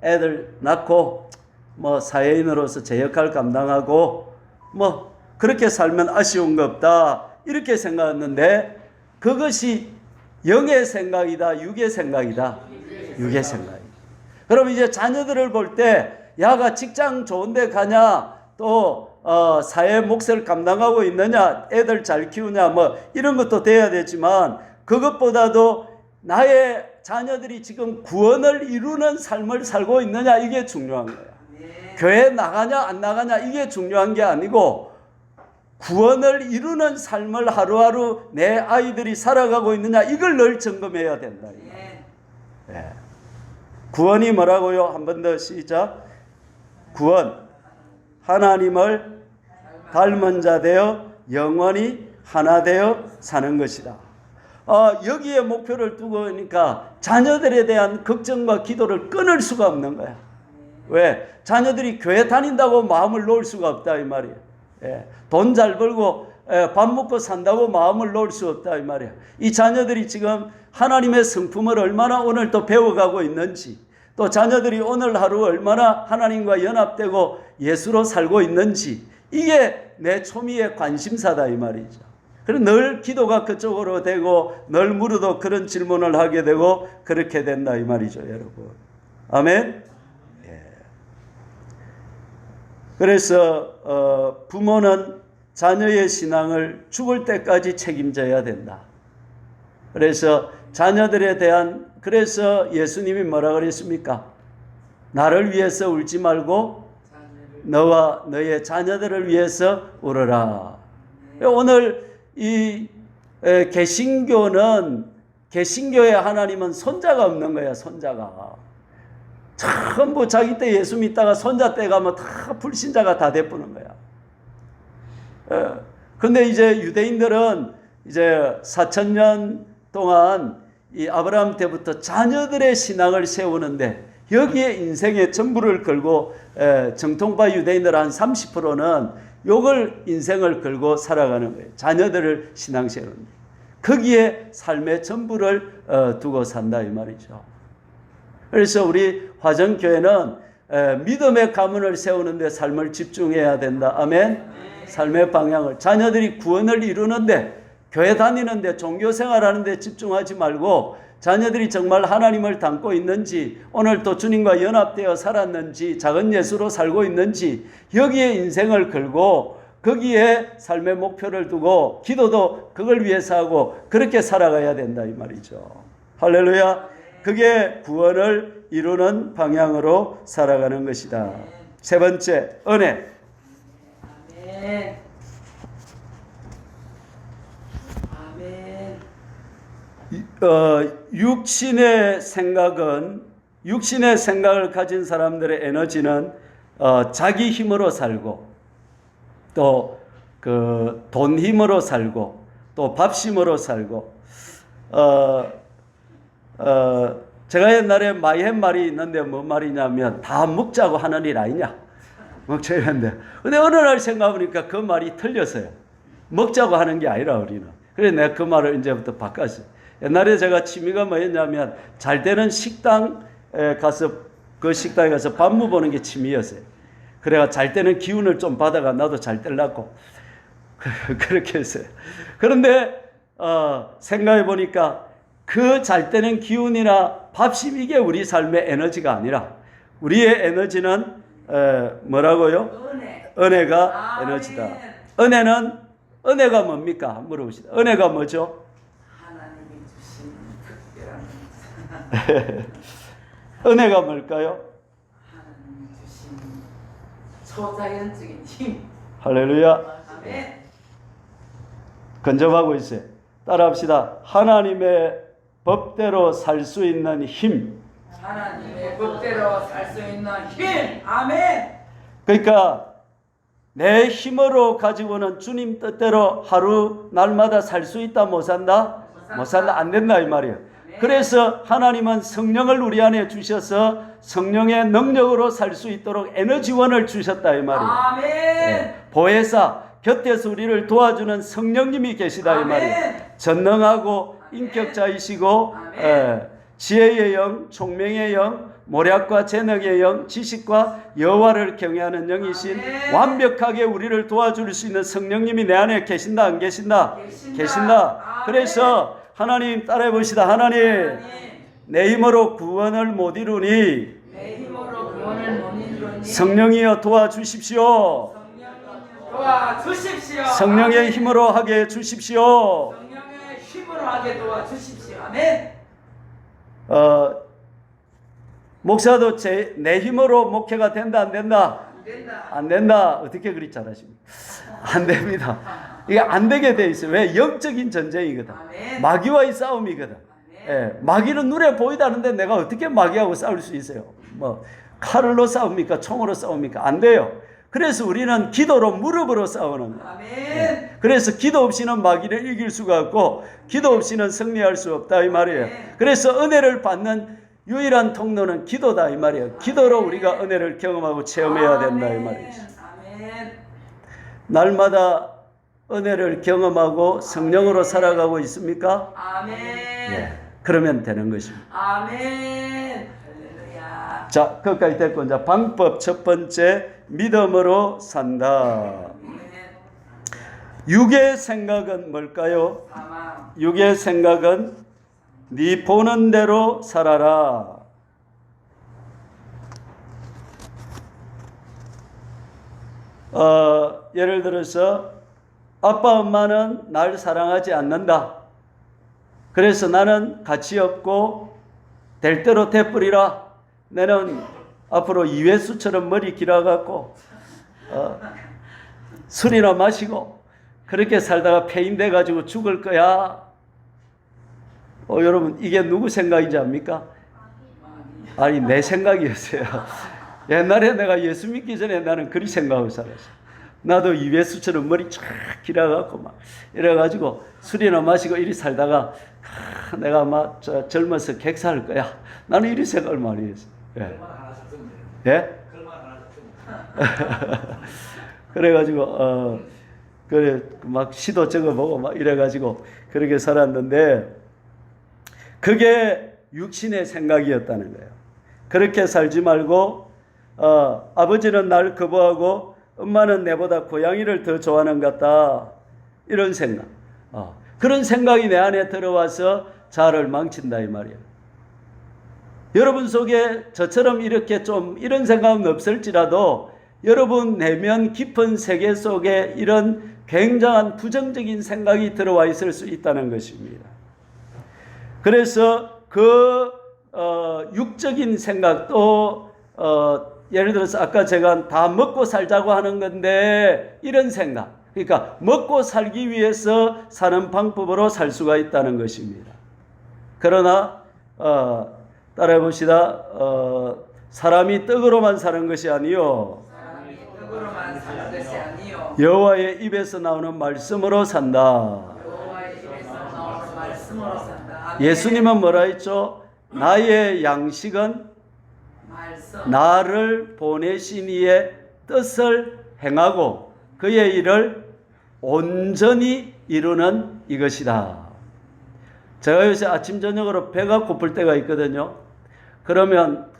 애들 낳고 뭐 사회인으로서 제 역할 감당하고 뭐 그렇게 살면 아쉬운 거 없다. 이렇게 생각했는데 그것이 영의 생각이다. 육의 생각이다. 육의 생각이다. 그럼 이제 자녀들을 볼 때 야가 직장 좋은 데 가냐 또 사회 몫을 감당하고 있느냐 애들 잘 키우냐 뭐 이런 것도 돼야 되지만 그것보다도 나의 자녀들이 지금 구원을 이루는 삶을 살고 있느냐 이게 중요한 거야. 교회 나가냐 안 나가냐 이게 중요한 게 아니고 구원을 이루는 삶을 하루하루 내 아이들이 살아가고 있느냐 이걸 늘 점검해야 된다. 예. 구원이 뭐라고요? 한 번 더 시작. 구원. 하나님을 닮은 자 되어 영원히 하나 되어 사는 것이다. 여기에 목표를 두고 그러니까 자녀들에 대한 걱정과 기도를 끊을 수가 없는 거야. 왜? 자녀들이 교회 다닌다고 마음을 놓을 수가 없다 이 말이야. 돈 잘 벌고 밥 먹고 산다고 마음을 놓을 수 없다 이 말이야. 이 자녀들이 지금 하나님의 성품을 얼마나 오늘 또 배워가고 있는지, 또 자녀들이 오늘 하루 얼마나 하나님과 연합되고 예수로 살고 있는지, 이게 내 초미의 관심사다 이 말이죠. 그래서 늘 기도가 그쪽으로 되고 늘 물어도 그런 질문을 하게 되고 그렇게 된다 이 말이죠, 여러분. 아멘. 그래서 부모는 자녀의 신앙을 죽을 때까지 책임져야 된다. 그래서 자녀들에 대한, 그래서 예수님이 뭐라 그랬습니까? 나를 위해서 울지 말고 너와 너의 자녀들을 위해서 울어라. 오늘 이 개신교는, 개신교의 하나님은 손자가 없는 거야. 손자가 전부 자기 때 예수 믿다가 손자 때 가면 다 불신자가 다 돼버는 거야. 근데 이제 유대인들은 이제 4,000년 동안 이 아브라함 때부터 자녀들의 신앙을 세우는데 여기에 인생의 전부를 걸고, 정통파 유대인들 한 30%는 요걸 인생을 걸고 살아가는 거예요. 자녀들을 신앙 세우는. 거기에 삶의 전부를 두고 산다 이 말이죠. 그래서 우리 화정교회는 믿음의 가문을 세우는데 삶을 집중해야 된다. 아멘. 삶의 방향을, 자녀들이 구원을 이루는데, 교회 다니는데, 종교생활하는데 집중하지 말고 자녀들이 정말 하나님을 닮고 있는지, 오늘 또 주님과 연합되어 살았는지, 작은 예수로 살고 있는지, 여기에 인생을 걸고 거기에 삶의 목표를 두고 기도도 그걸 위해서 하고 그렇게 살아가야 된다 이 말이죠. 할렐루야. 그게 구원을 이루는 방향으로 살아가는 것이다. 세 번째, 은혜. 아멘. 아멘. 육신의 생각을 가진 사람들의 에너지는 자기 힘으로 살고, 또 그 돈 힘으로 살고, 또 밥심으로 살고, 제가 옛날에 많이 한 말이 있는데, 뭔 말이냐면 다 먹자고 하는 일 아니냐, 먹자고 하는데, 근데 어느 날 생각해보니까 그 말이 틀렸어요. 먹자고 하는 게 아니라 우리는. 그래서 내가 그 말을 이제부터 바꿨어요. 옛날에 제가 취미가 뭐였냐면 잘 되는 식당에 가서, 그 식당에 가서 밥무 보는 게 취미였어요. 그래가 잘 때는 기운을 좀 받아가 나도 잘 때려고 그렇게 했어요. 그런데 생각해 보니까 그 잘 때는 기운이나 밥심, 이게 우리 삶의 에너지가 아니라 우리의 에너지는 뭐라고요? 은혜가 에너지다. 은혜가 뭡니까? 한번 물어봅시다. 은혜가 뭐죠? 하나님이 주신 특별한 은혜가 뭘까요? 하나님이 주신 초자연적인 힘. 할렐루야. 아멘. 근접하고 있어요. 따라합시다. 하나님의 법대로 살 수 있는 힘. 하나님의 법대로 살 수 있는 힘. 아멘. 그러니까 내 힘으로 가지고는 주님 뜻대로 하루 날마다 살 수 있다, 못 산다? 못 산다, 안 된다 이 말이에요. 그래서 하나님은 성령을 우리 안에 주셔서 성령의 능력으로 살 수 있도록 에너지원을 주셨다 이 말이에요. 아멘. 보혜사, 곁에서 우리를 도와주는 성령님이 계시다 이 말이에요. 전능하고 인격자이시고 지혜의 영, 총명의 영, 모략과 재능의 영, 지식과 여호와를 경외하는 영이신, 완벽하게 우리를 도와줄 수 있는 성령님이 내 안에 계신다, 안 계신다? 계신다. 그래서 하나님 따라해 봅시다. 하나님, 내 힘으로 구원을 못 이루니 내 힘으로 구원을 못 이루니 성령이여 도와주십시오. 도와주십시오. 성령의 힘으로 하게 해 주십시오. 성령의 힘으로 하게 도와주십시오. 아멘. 목사도 내 힘으로 목회가 된다, 안 된다? 된다. 안 된다. 어떻게 그리 잘하십니까? 안 됩니다. 이게 안 되게 돼 있어요. 왜? 영적인 전쟁이거든. 아멘. 마귀와의 싸움이거든. 아멘. 예, 마귀는 눈에 보이다는데 내가 어떻게 마귀하고 싸울 수 있어요? 뭐 칼로 싸웁니까? 총으로 싸웁니까? 안 돼요. 그래서 우리는 기도로 무릎으로 싸우는 거예요. 아멘. 예, 그래서 기도 없이는 마귀를 이길 수가 없고 기도 없이는 승리할 수 없다 이 말이에요. 그래서 은혜를 받는 유일한 통로는 기도다 이 말이에요. 기도로 우리가 은혜를 경험하고 체험해야 된다 이 말이에요. 아멘. 날마다 은혜를 경험하고 성령으로 살아가고 있습니까? 아멘. 예, 그러면 되는 것입니다. 아멘. 할렐루야. 자, 거기까지 됐고 이제 방법 첫 번째 믿음으로 산다. 아멘. 육의 생각은 뭘까요? 사망. 육의 생각은 네 보는 대로 살아라. 예를 들어서 아빠 엄마는 날 사랑하지 않는다. 그래서 나는 가치 없고 될 대로 돼버리라. 나는 앞으로 이회수처럼 머리 길어갖고 술이나 마시고 그렇게 살다가 폐인돼 가지고 죽을 거야. 여러분 이게 누구 생각인지 압니까? 아니 내 생각이었어요. 옛날에 내가 예수 믿기 전에 나는 그리 생각하고 살았어. 나도 이회수처럼 머리 쫙 길어갖고 막 이래가지고 술이나 마시고 이리 살다가 내가 막 젊어서 객사할 거야. 나는 이리 생각을 많이 했어. 예? 예? 그래가지고 그래 막 시도 적어보고 막 이래가지고 그렇게 살았는데 그게 육신의 생각이었다는 거예요. 그렇게 살지 말고 아버지는 날 거부하고 엄마는 내보다 고양이를 더 좋아하는 것 같다. 이런 생각. 그런 생각이 내 안에 들어와서 자아를 망친다 이 말이에요. 여러분 속에 저처럼 이렇게 좀 이런 생각은 없을지라도 여러분 내면 깊은 세계 속에 이런 굉장한 부정적인 생각이 들어와 있을 수 있다는 것입니다. 그래서 그 육적인 생각도 예를 들어서 아까 제가 다 먹고 살자고 하는 건데 이런 생각. 그러니까 먹고 살기 위해서 사는 방법으로 살 수가 있다는 것입니다. 그러나 따라해 봅시다. 사람이 떡으로만 사는 것이 아니요. 떡으로만 사는 것이 아니요. 여호와의 입에서 나오는 말씀으로 산다. 여호와의 입에서 나오는 말씀으로 산다. 아멘. 예수님은 뭐라 했죠? 나의 양식은 말씀. 나를 보내신 이의 뜻을 행하고 그의 일을 온전히 이루는 이것이다. 제가 요새 아침 저녁으로 배가 고플 때가 있거든요. 그러면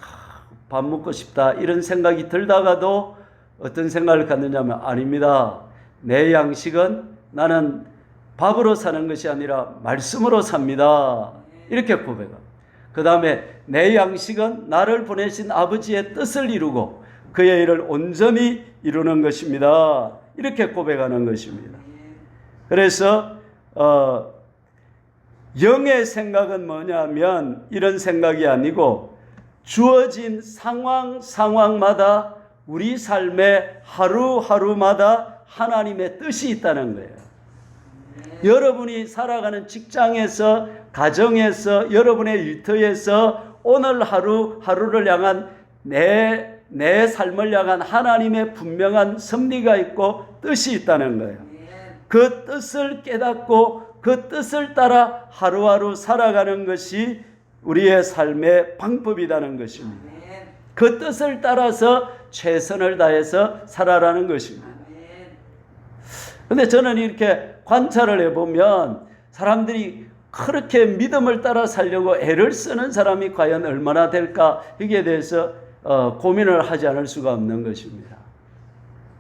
밥 먹고 싶다 이런 생각이 들다가도 어떤 생각을 갖느냐면 아닙니다. 내 양식은 나는 밥으로 사는 것이 아니라 말씀으로 삽니다. 이렇게 고백합니다. 그 다음에 내 양식은 나를 보내신 아버지의 뜻을 이루고 그의 일을 온전히 이루는 것입니다. 이렇게 고백하는 것입니다. 그래서 영의 생각은 뭐냐면 이런 생각이 아니고 주어진 상황마다 우리 삶의 하루하루마다 하나님의 뜻이 있다는 거예요. 여러분이 살아가는 직장에서, 가정에서, 여러분의 일터에서 오늘 하루를 향한 내 삶을 향한 하나님의 분명한 섭리가 있고 뜻이 있다는 거예요. 그 뜻을 깨닫고 그 뜻을 따라 하루하루 살아가는 것이 우리의 삶의 방법이라는 것입니다. 그 뜻을 따라서 최선을 다해서 살아라는 것입니다. 그런데 저는 이렇게 관찰을 해보면 사람들이 그렇게 믿음을 따라 살려고 애를 쓰는 사람이 과연 얼마나 될까 여기에 대해서 고민을 하지 않을 수가 없는 것입니다.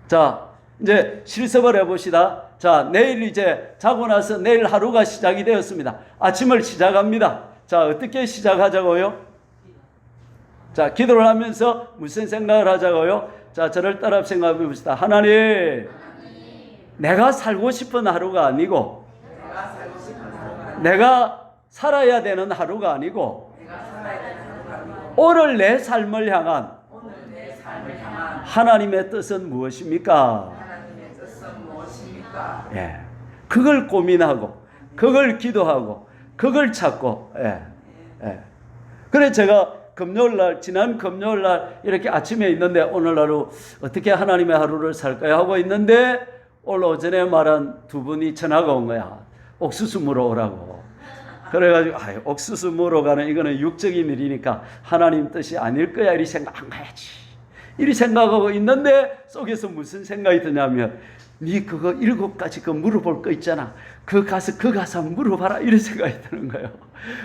자, 이제 실습을 해봅시다. 자, 내일 이제 자고 나서 내일 하루가 시작이 되었습니다. 아침을 시작합니다. 자, 어떻게 시작하자고요? 자, 기도를 하면서 무슨 생각을 하자고요? 자, 저를 따라 생각해 봅시다. 하나님, 내가 살고 싶은 하루가 아니고 내가 살아야 되는 하루가 아니고 오늘 내 삶을 향한 하나님의 뜻은 무엇입니까? 하나님의 뜻은 무엇입니까? 예. 그걸 고민하고, 그걸 기도하고, 그걸 찾고, 예. 예. 그래 제가 지난 금요일 날 이렇게 아침에 있는데 오늘 하루 어떻게 하나님의 하루를 살까요? 하고 있는데 오늘 오전에 말한 두 분이 전화가 온 거야. 옥수수 물어 오라고. 그래가지고 옥수수 물어 가는 이거는 육적인 일이니까 하나님 뜻이 아닐 거야. 이리 생각한 거야지. 이리 생각하고 있는데 속에서 무슨 생각이 드냐면 네 그거 7가지 그 물어볼 거 있잖아. 그 가서 물어봐라. 이런 생각이 드는 거예요.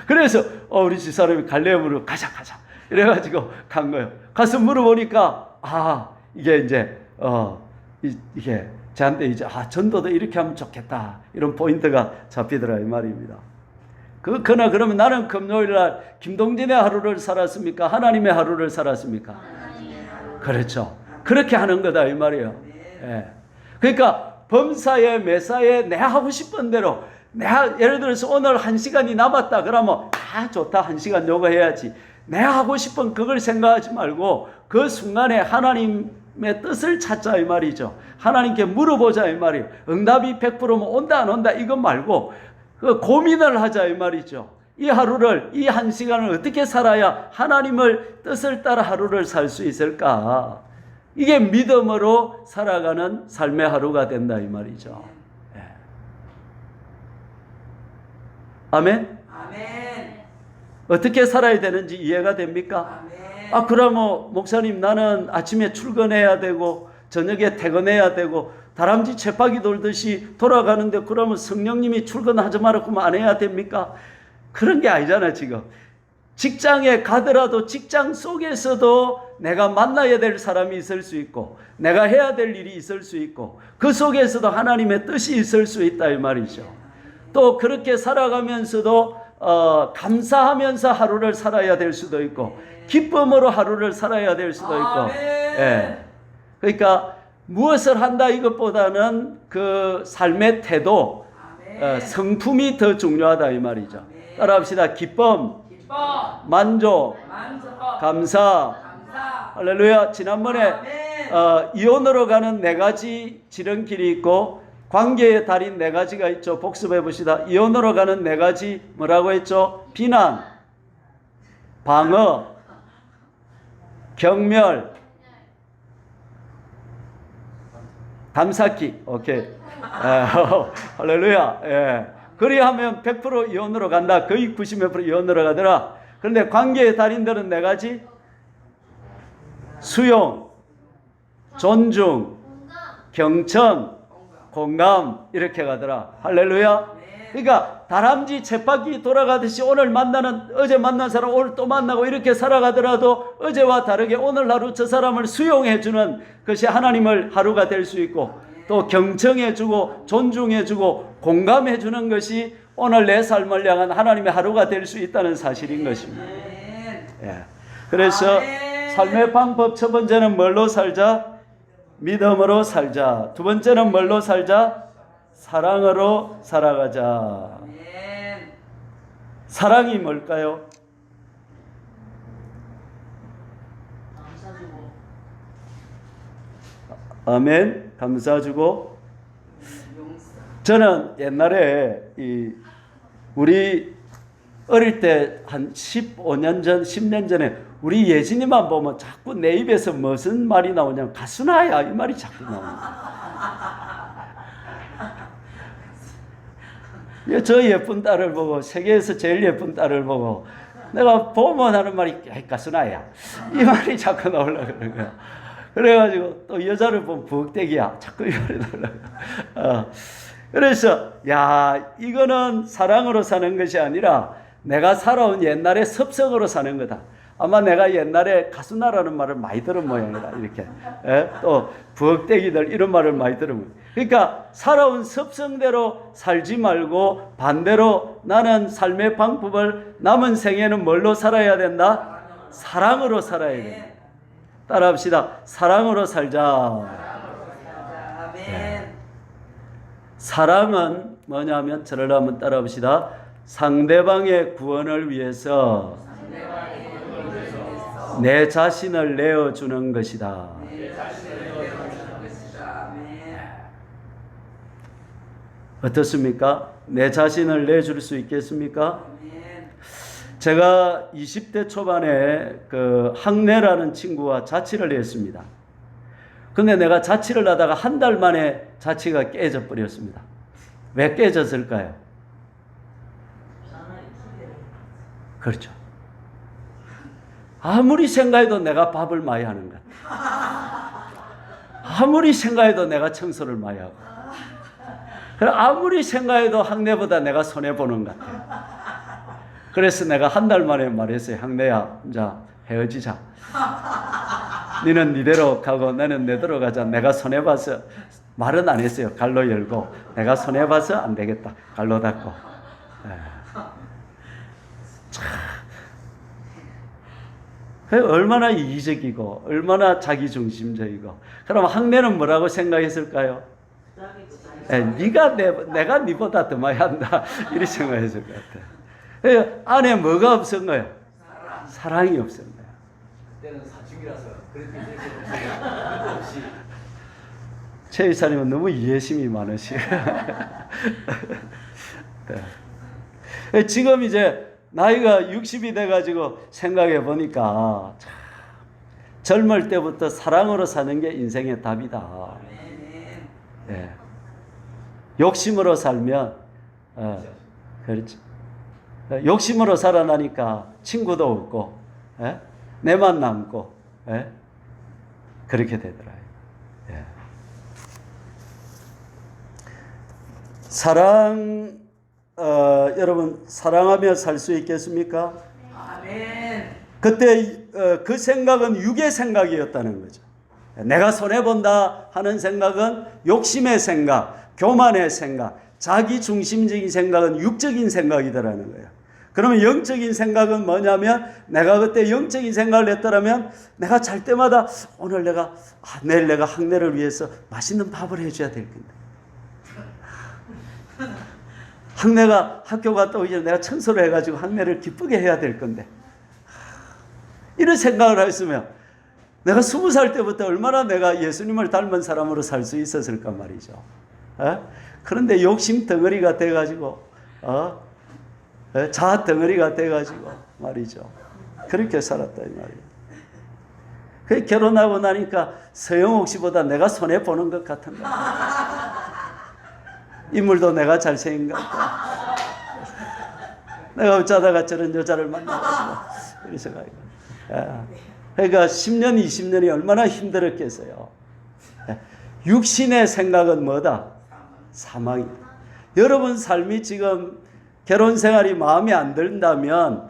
그래서 우리 집사람이 갈래으로 가자. 이래가지고 간 거예요. 가서 물어보니까 이게 이제 이게 저한테 이제 전도도 이렇게 하면 좋겠다. 이런 포인트가 잡히더라 이 말입니다. 그러면 나는 금요일날 김동진의 하루를 살았습니까? 하나님의 하루를 살았습니까? 그렇죠. 그렇게 하는 거다 이 말이에요. 예. 그러니까 범사에 매사에 내가 하고 싶은 대로 내가 예를 들어서 오늘 1시간이 남았다 그러면 좋다 1시간 요거 해야지. 내가 하고 싶은 그걸 생각하지 말고 그 순간에 하나님의 뜻을 찾자 이 말이죠. 하나님께 물어보자 이 말이에요. 응답이 100%면 온다 안 온다 이것 말고 그 고민을 하자 이 말이죠. 이 하루를 이 1시간을 어떻게 살아야 하나님을 뜻을 따라 하루를 살 수 있을까? 이게 믿음으로 살아가는 삶의 하루가 된다 이 말이죠. 예. 아멘? 아멘. 어떻게 살아야 되는지 이해가 됩니까? 아멘. 그러면 목사님 나는 아침에 출근해야 되고 저녁에 퇴근해야 되고 다람쥐 쳇바퀴 돌듯이 돌아가는데 그러면 성령님이 출근하지 마라 그러면 안 해야 됩니까? 그런 게 아니잖아 지금. 직장에 가더라도 직장 속에서도 내가 만나야 될 사람이 있을 수 있고 내가 해야 될 일이 있을 수 있고 그 속에서도 하나님의 뜻이 있을 수 있다 이 말이죠. 또 그렇게 살아가면서도 감사하면서 하루를 살아야 될 수도 있고 기쁨으로 하루를 살아야 될 수도 있고 예. 그러니까 무엇을 한다 이것보다는 그 삶의 태도 성품이 더 중요하다 이 말이죠. 따라합시다. 기쁨, 만족, 감사. 할렐루야. 지난번에 이혼으로 가는 4가지 지름길이 있고 관계의 달인 4가지가 있죠. 복습해 봅시다. 이혼으로 가는 4가지 뭐라고 했죠? 비난, 방어, 경멸, 담쌓기. 오케이. 할렐루야. 예. 그리하면 100% 이혼으로 간다. 거의 90몇% 이혼으로 가더라. 그런데 관계의 달인들은 4가지. 수용, 존중, 경청, 공감 이렇게 가더라. 할렐루야. 그러니까 다람쥐 쳇바퀴 돌아가듯이 어제 만난 사람 오늘 또 만나고 이렇게 살아가더라도 어제와 다르게 오늘 하루 저 사람을 수용해주는 것이 하나님을 하루가 될 수 있고 또 경청해주고 존중해주고 공감해주는 것이 오늘 내 삶을 향한 하나님의 하루가 될 수 있다는 사실인 것입니다. 예. 그래서 삶의 방법 첫 번째는 뭘로 살자? 믿음으로 살자. 두 번째는 뭘로 살자? 사랑으로 살아가자. 사랑이 뭘까요? 아멘. 감사주고. 저는 옛날에 우리 어릴 때 한 15년 전, 10년 전에 우리 예진이만 보면 자꾸 내 입에서 무슨 말이 나오냐면 가수나야 이 말이 자꾸 나옵니다. 저 예쁜 딸을 보고 세계에서 제일 예쁜 딸을 보고 내가 보면 하는 말이 가수나야 이 말이 자꾸 나오려고 그러는 거야. 그래가지고 또 여자를 보면 부엌대기야 자꾸 이 말이 나오려고. 그래서 이거는 사랑으로 사는 것이 아니라 내가 살아온 옛날의 습성으로 사는 거다. 아마 내가 옛날에 가수나라는 말을 많이 들은 모양이다. 이렇게. 또 부엌대기들 이런 말을 많이 들은 모양. 그러니까 살아온 습성대로 살지 말고 반대로 나는 삶의 방법을 남은 생에는 뭘로 살아야 된다? 사랑으로 살아야 된다. 따라합시다. 사랑으로 살자. 사랑은 뭐냐면 저를 한번 따라합시다. 상대방의 구원을 위해서 내 자신을 내어주는 것이다. 내 자신을 내어주는 것이다. 아멘. 어떻습니까? 내 자신을 내줄 수 있겠습니까? 아멘. 제가 20대 초반에 그 학내라는 친구와 자취를 했습니다. 근데 내가 자취를 하다가 한 달 만에 자취가 깨져 버렸습니다. 왜 깨졌을까요? 그렇죠. 아무리 생각해도 내가 밥을 많이 하는 것 같아요. 아무리 생각해도 내가 청소를 많이 하고, 아무리 생각해도 학내보다 내가 손해보는 것 같아요. 그래서 내가 한 달 만에 말했어요. 학내야, 이제 헤어지자. 너는 니대로 가고 나는 내대로 가자. 내가 손해봐서, 말은 안 했어요. 갈로 열고, 내가 손해봐서 안 되겠다. 갈로 닫고. 얼마나 이기적이고 얼마나 자기중심적이고. 그럼 학내는 뭐라고 생각했을까요? 내가 니보다 더 많이 한다 이렇게 생각했을 것 같아요. 안에 뭐가 없은 거예요? 사랑이 없은 거예요. 그때는 사춘기라서 그렇게 없이 최 이사님은 너무 이해심이 많으시고 네. 지금 이제 나이가 60이 돼가지고 생각해 보니까 참 젊을 때부터 사랑으로 사는 게 인생의 답이다. 네. 욕심으로 살면 그렇지. 욕심으로 살아나니까 친구도 없고 내만 남고 그렇게 되더라고요. 사랑 여러분 사랑하며 살 수 있겠습니까? 아멘. 그때 그 생각은 육의 생각이었다는 거죠. 내가 손해본다 하는 생각은 욕심의 생각, 교만의 생각, 자기중심적인 생각은 육적인 생각이더라는 거예요. 그러면 영적인 생각은 뭐냐면 내가 그때 영적인 생각을 했더라면 내가 잘 때마다 오늘 내가 내일 내가 학내를 위해서 맛있는 밥을 해줘야 될 건데 학내가 학교 갔다 오기 전에 내가 청소를 해가지고 학내를 기쁘게 해야 될 건데 이런 생각을 했으면 내가 20살 때부터 얼마나 내가 예수님을 닮은 사람으로 살 수 있었을까 말이죠. 그런데 욕심 덩어리가 돼가지고 자아 덩어리가 돼가지고 말이죠. 그렇게 살았다 이 말이에요. 그 결혼하고 나니까 서영옥 씨보다 내가 손해 보는 것 같은 거야. 인물도 내가 잘생긴 것 같아. 내가 어쩌다가 저런 여자를 만나가지고 이런 생각이. 그러니까 10년, 20년이 얼마나 힘들었겠어요. 육신의 생각은 뭐다? 사망이다. 여러분 삶이 지금 결혼 생활이 마음에 안 든다면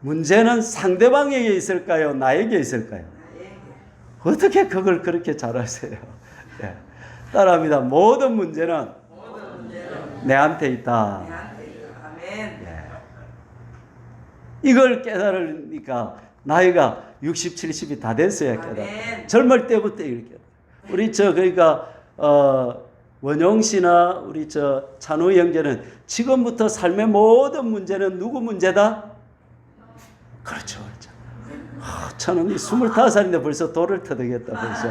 문제는 상대방에게 있을까요? 나에게 있을까요? 어떻게 그걸 그렇게 잘하세요? 따라합니다. 모든 문제는 내한테 있다. 이걸 깨달으니까 나이가 60, 70이 다 됐어야 깨달아. 젊을 때부터 이렇게. 우리 그러니까 원용 씨나 우리 찬우 형제는 지금부터 삶의 모든 문제는 누구 문제다? 그렇죠, 그렇죠. 저는 25살인데 벌써 돌을 터득했다 벌써.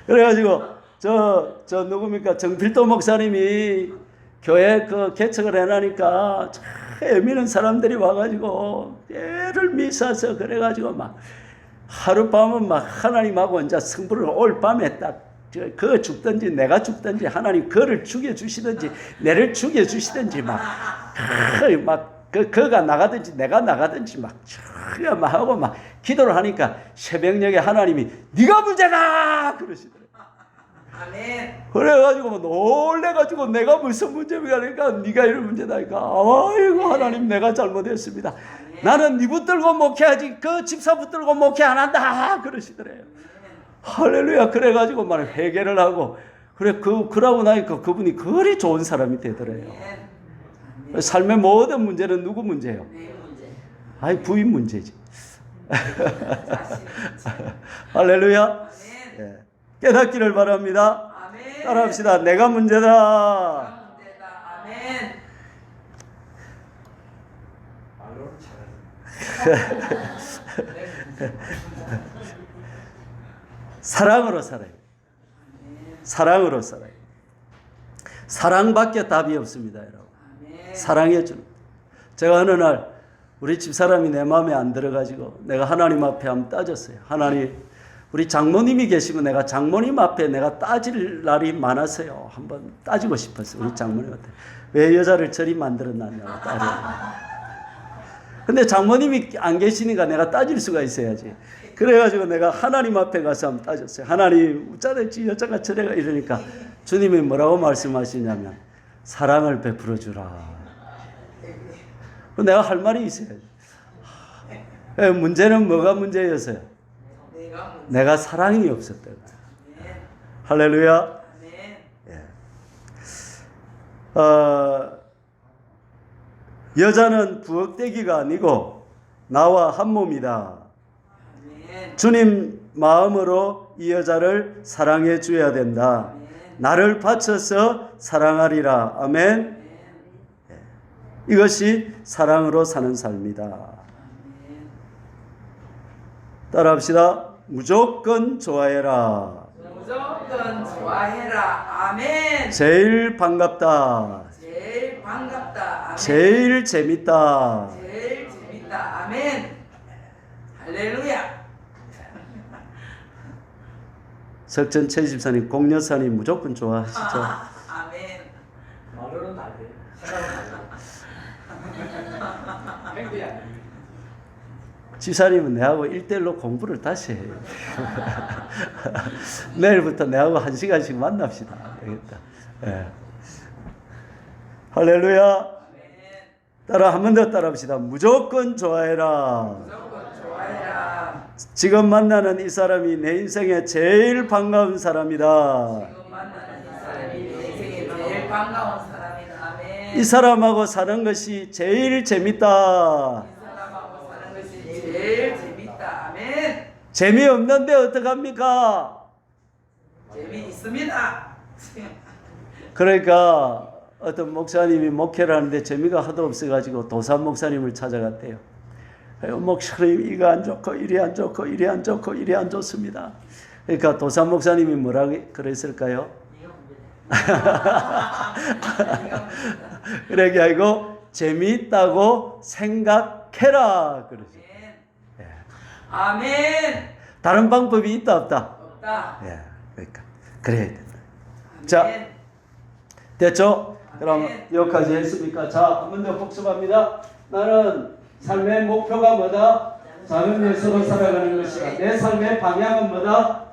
그래가지고 저 누굽니까 정필도 목사님이 교회 그 개척을 해놔니까 참 애미는 사람들이 와가지고 애를 미사서 그래가지고 막 하룻밤은 막 하나님하고 이제 성부를 올 밤에 딱 그 죽든지 내가 죽든지 하나님 그를 죽여주시든지 내를 죽여주시든지 막 그가 나가든지 내가 나가든지 막 하고 막 기도를 하니까 새벽녘에 하나님이 네가 문제다 그러시더래요. 아멘. 그래가지고 뭐 놀래가지고 내가 무슨 문제입니까? 그러니까 네가 이런 문제다니까. 아이고 하나님 내가 잘못했습니다. 나는 네 붙들고 목회하지 그 집사 붙들고 목회 안 한다 그러시더래요. 할렐루야. 그래가지고 막 회개를 하고 그래 그러고 나니까 그분이 그리 좋은 사람이 되더래요. 삶의 모든 문제는 누구 문제예요? 아이 부인 문제지. 할렐루야. 네. 깨닫기를 바랍니다. 아멘. 따라합시다. 내가 문제다. 아멘. 사랑으로 살아요. 사랑으로 살아요. 사랑밖에 답이 없습니다, 여러분. 사랑해 주는. 제가 어느 날 우리 집사람이 내 마음에 안 들어가지고 내가 하나님 앞에 한번 따졌어요. 하나님, 우리 장모님이 계시고 내가 장모님 앞에 내가 따질 날이 많아서요. 한번 따지고 싶었어요. 우리 장모님한테. 왜 여자를 저리 만들어놨냐고 따져. 근데 장모님이 안 계시니까 내가 따질 수가 있어야지. 그래가지고 내가 하나님 앞에 가서 한번 따졌어요. 하나님, 어쩌지 여자가 저래가 이러니까 주님이 뭐라고 말씀하시냐면 사랑을 베풀어 주라. 내가 할 말이 있어야지. 문제는 뭐가 문제였어요? 내가 사랑이 없었던 거예요. 할렐루야. 여자는 부엌대기가 아니고 나와 한 몸이다. 주님 마음으로 이 여자를 사랑해 줘야 된다. 나를 바쳐서 사랑하리라. 아멘. 이것이 사랑으로 사는 삶이다. 따라합시다. 무조건 좋아해라. 무조건 좋아해라. 아멘. 제일 반갑다. 제일 반갑다. 아멘. 제일 재밌다. 제일 재밌다. 아멘. 할렐루야. 석전 최 집사님, 공여사님 무조건 좋아하시죠? 아멘. 말로는 다 돼. 생각은 다 돼. 행동이 안 돼. 지사님은 내하고 1대1로 공부를 다시 해요. 내일부터 내하고 1시간씩 만납시다. 알겠다. 예. 할렐루야. 따라 한 번 더 따라합시다. 무조건 좋아해라. 무조건 좋아해라. 지금 만나는 이 사람이 내 인생에 제일 반가운 사람이다. 지금 만나는 이 사람이 내 인생에 제일 반가운 사람이다. 아멘. 이 사람하고 사는 것이 제일 재밌다. 사람하고 사는 것이 제일 재밌다. 아멘. 재미없는데 어떡합니까? 재미있습니다. 그러니까 어떤 목사님이 목회를 하는데 재미가 하도 없어가지고 도산 목사님을 찾아갔대요. 목사님 이거 안 좋고 이리 안 좋고 이리 안 좋고 이리 안 좋습니다. 그러니까 도산 목사님이 뭐라고 그랬을까요? 그러게 아니고 재미있다고 생각해라 그러죠. 아멘. 다른 방법이 있다 없다? 없다. 예, 그러니까 그래야 된다. 자, 됐죠? 그럼 여기까지 했습니까? 자, 한 번 더 복습합니다. 나는 삶의 목표가 뭐다? 작은 예수로 살아가는 것이다. 내 삶의 방향은 뭐다?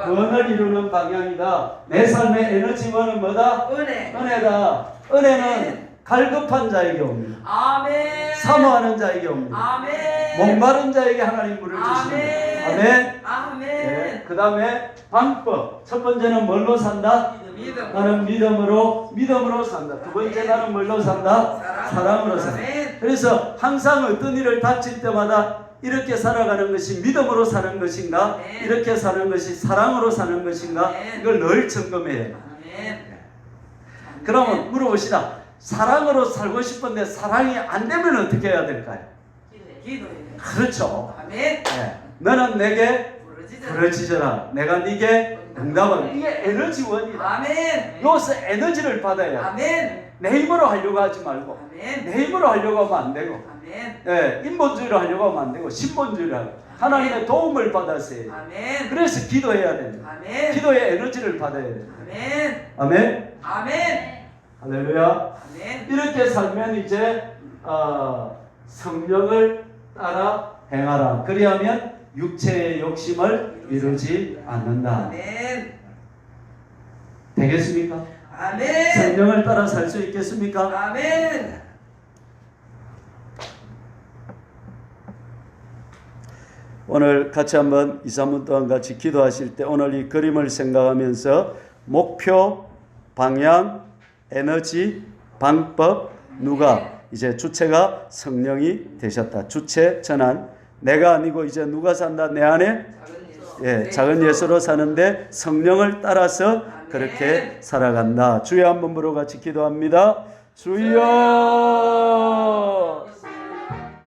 구원을 이루는 방향이다. 내 삶의 에너지원은 뭐다? 은혜. 은혜다. 은혜는 갈급한 자에게 옵니다. 아멘. 사모하는 자에게 옵니다. 아멘. 목마른 자에게 하나님 물을 주십니다. 아멘. 아멘. 네. 그 다음에 방법. 첫 번째는 뭘로 산다? 믿음. 나는 믿음으로 산다. 두 번째 나는 뭘로 산다? 사랑으로 산다. 그래서 항상 어떤 일을 닥칠 때마다 이렇게 살아가는 것이 믿음으로 사는 것인가? 이렇게 사는 것이 사랑으로 사는 것인가? 이걸 늘 점검해야 해요. 그러면 물어봅시다. 사랑으로 살고 싶은데 사랑이 안 되면 어떻게 해야 될까요? 기도해. 그렇죠. 아멘. 네. 너는 내게 부르짖어라. 내가 네게 응답하라. 이게 에너지원이다. 아멘. 여기서 에너지를 받아야 돼. 아멘. 내 힘으로 하려고 하지 말고 아멘. 내 힘으로 하려고 하면 안 되고 아멘. 네, 인본주의로 하려고 하면 안 되고 신본주의로 하고 하나님의 도움을 받아서 해야 돼. 아멘. 그래서 기도해야 됩니다. 아멘. 기도의 에너지를 받아야 됩니다. 아멘. 아멘. 아멘. 할렐루야. 아멘. 이렇게 살면 이제 성령을 따라 행하라. 그리하면 육체의 욕심을 이루지 않는다. 아멘. 되겠습니까? 아멘. 성령을 따라 살 수 있겠습니까? 아멘. 오늘 같이 한번 2, 3분 동안 같이 기도하실 때 오늘 이 그림을 생각하면서 목표, 방향, 에너지, 방법, 누가 이제 주체가 성령이 되셨다. 주체 전환. 내가 아니고 이제 누가 산다? 내 안에 작은 예수로 사는데 성령을 따라서 그렇게 살아간다. 주여 한번 부르고 같이 기도합니다. 주여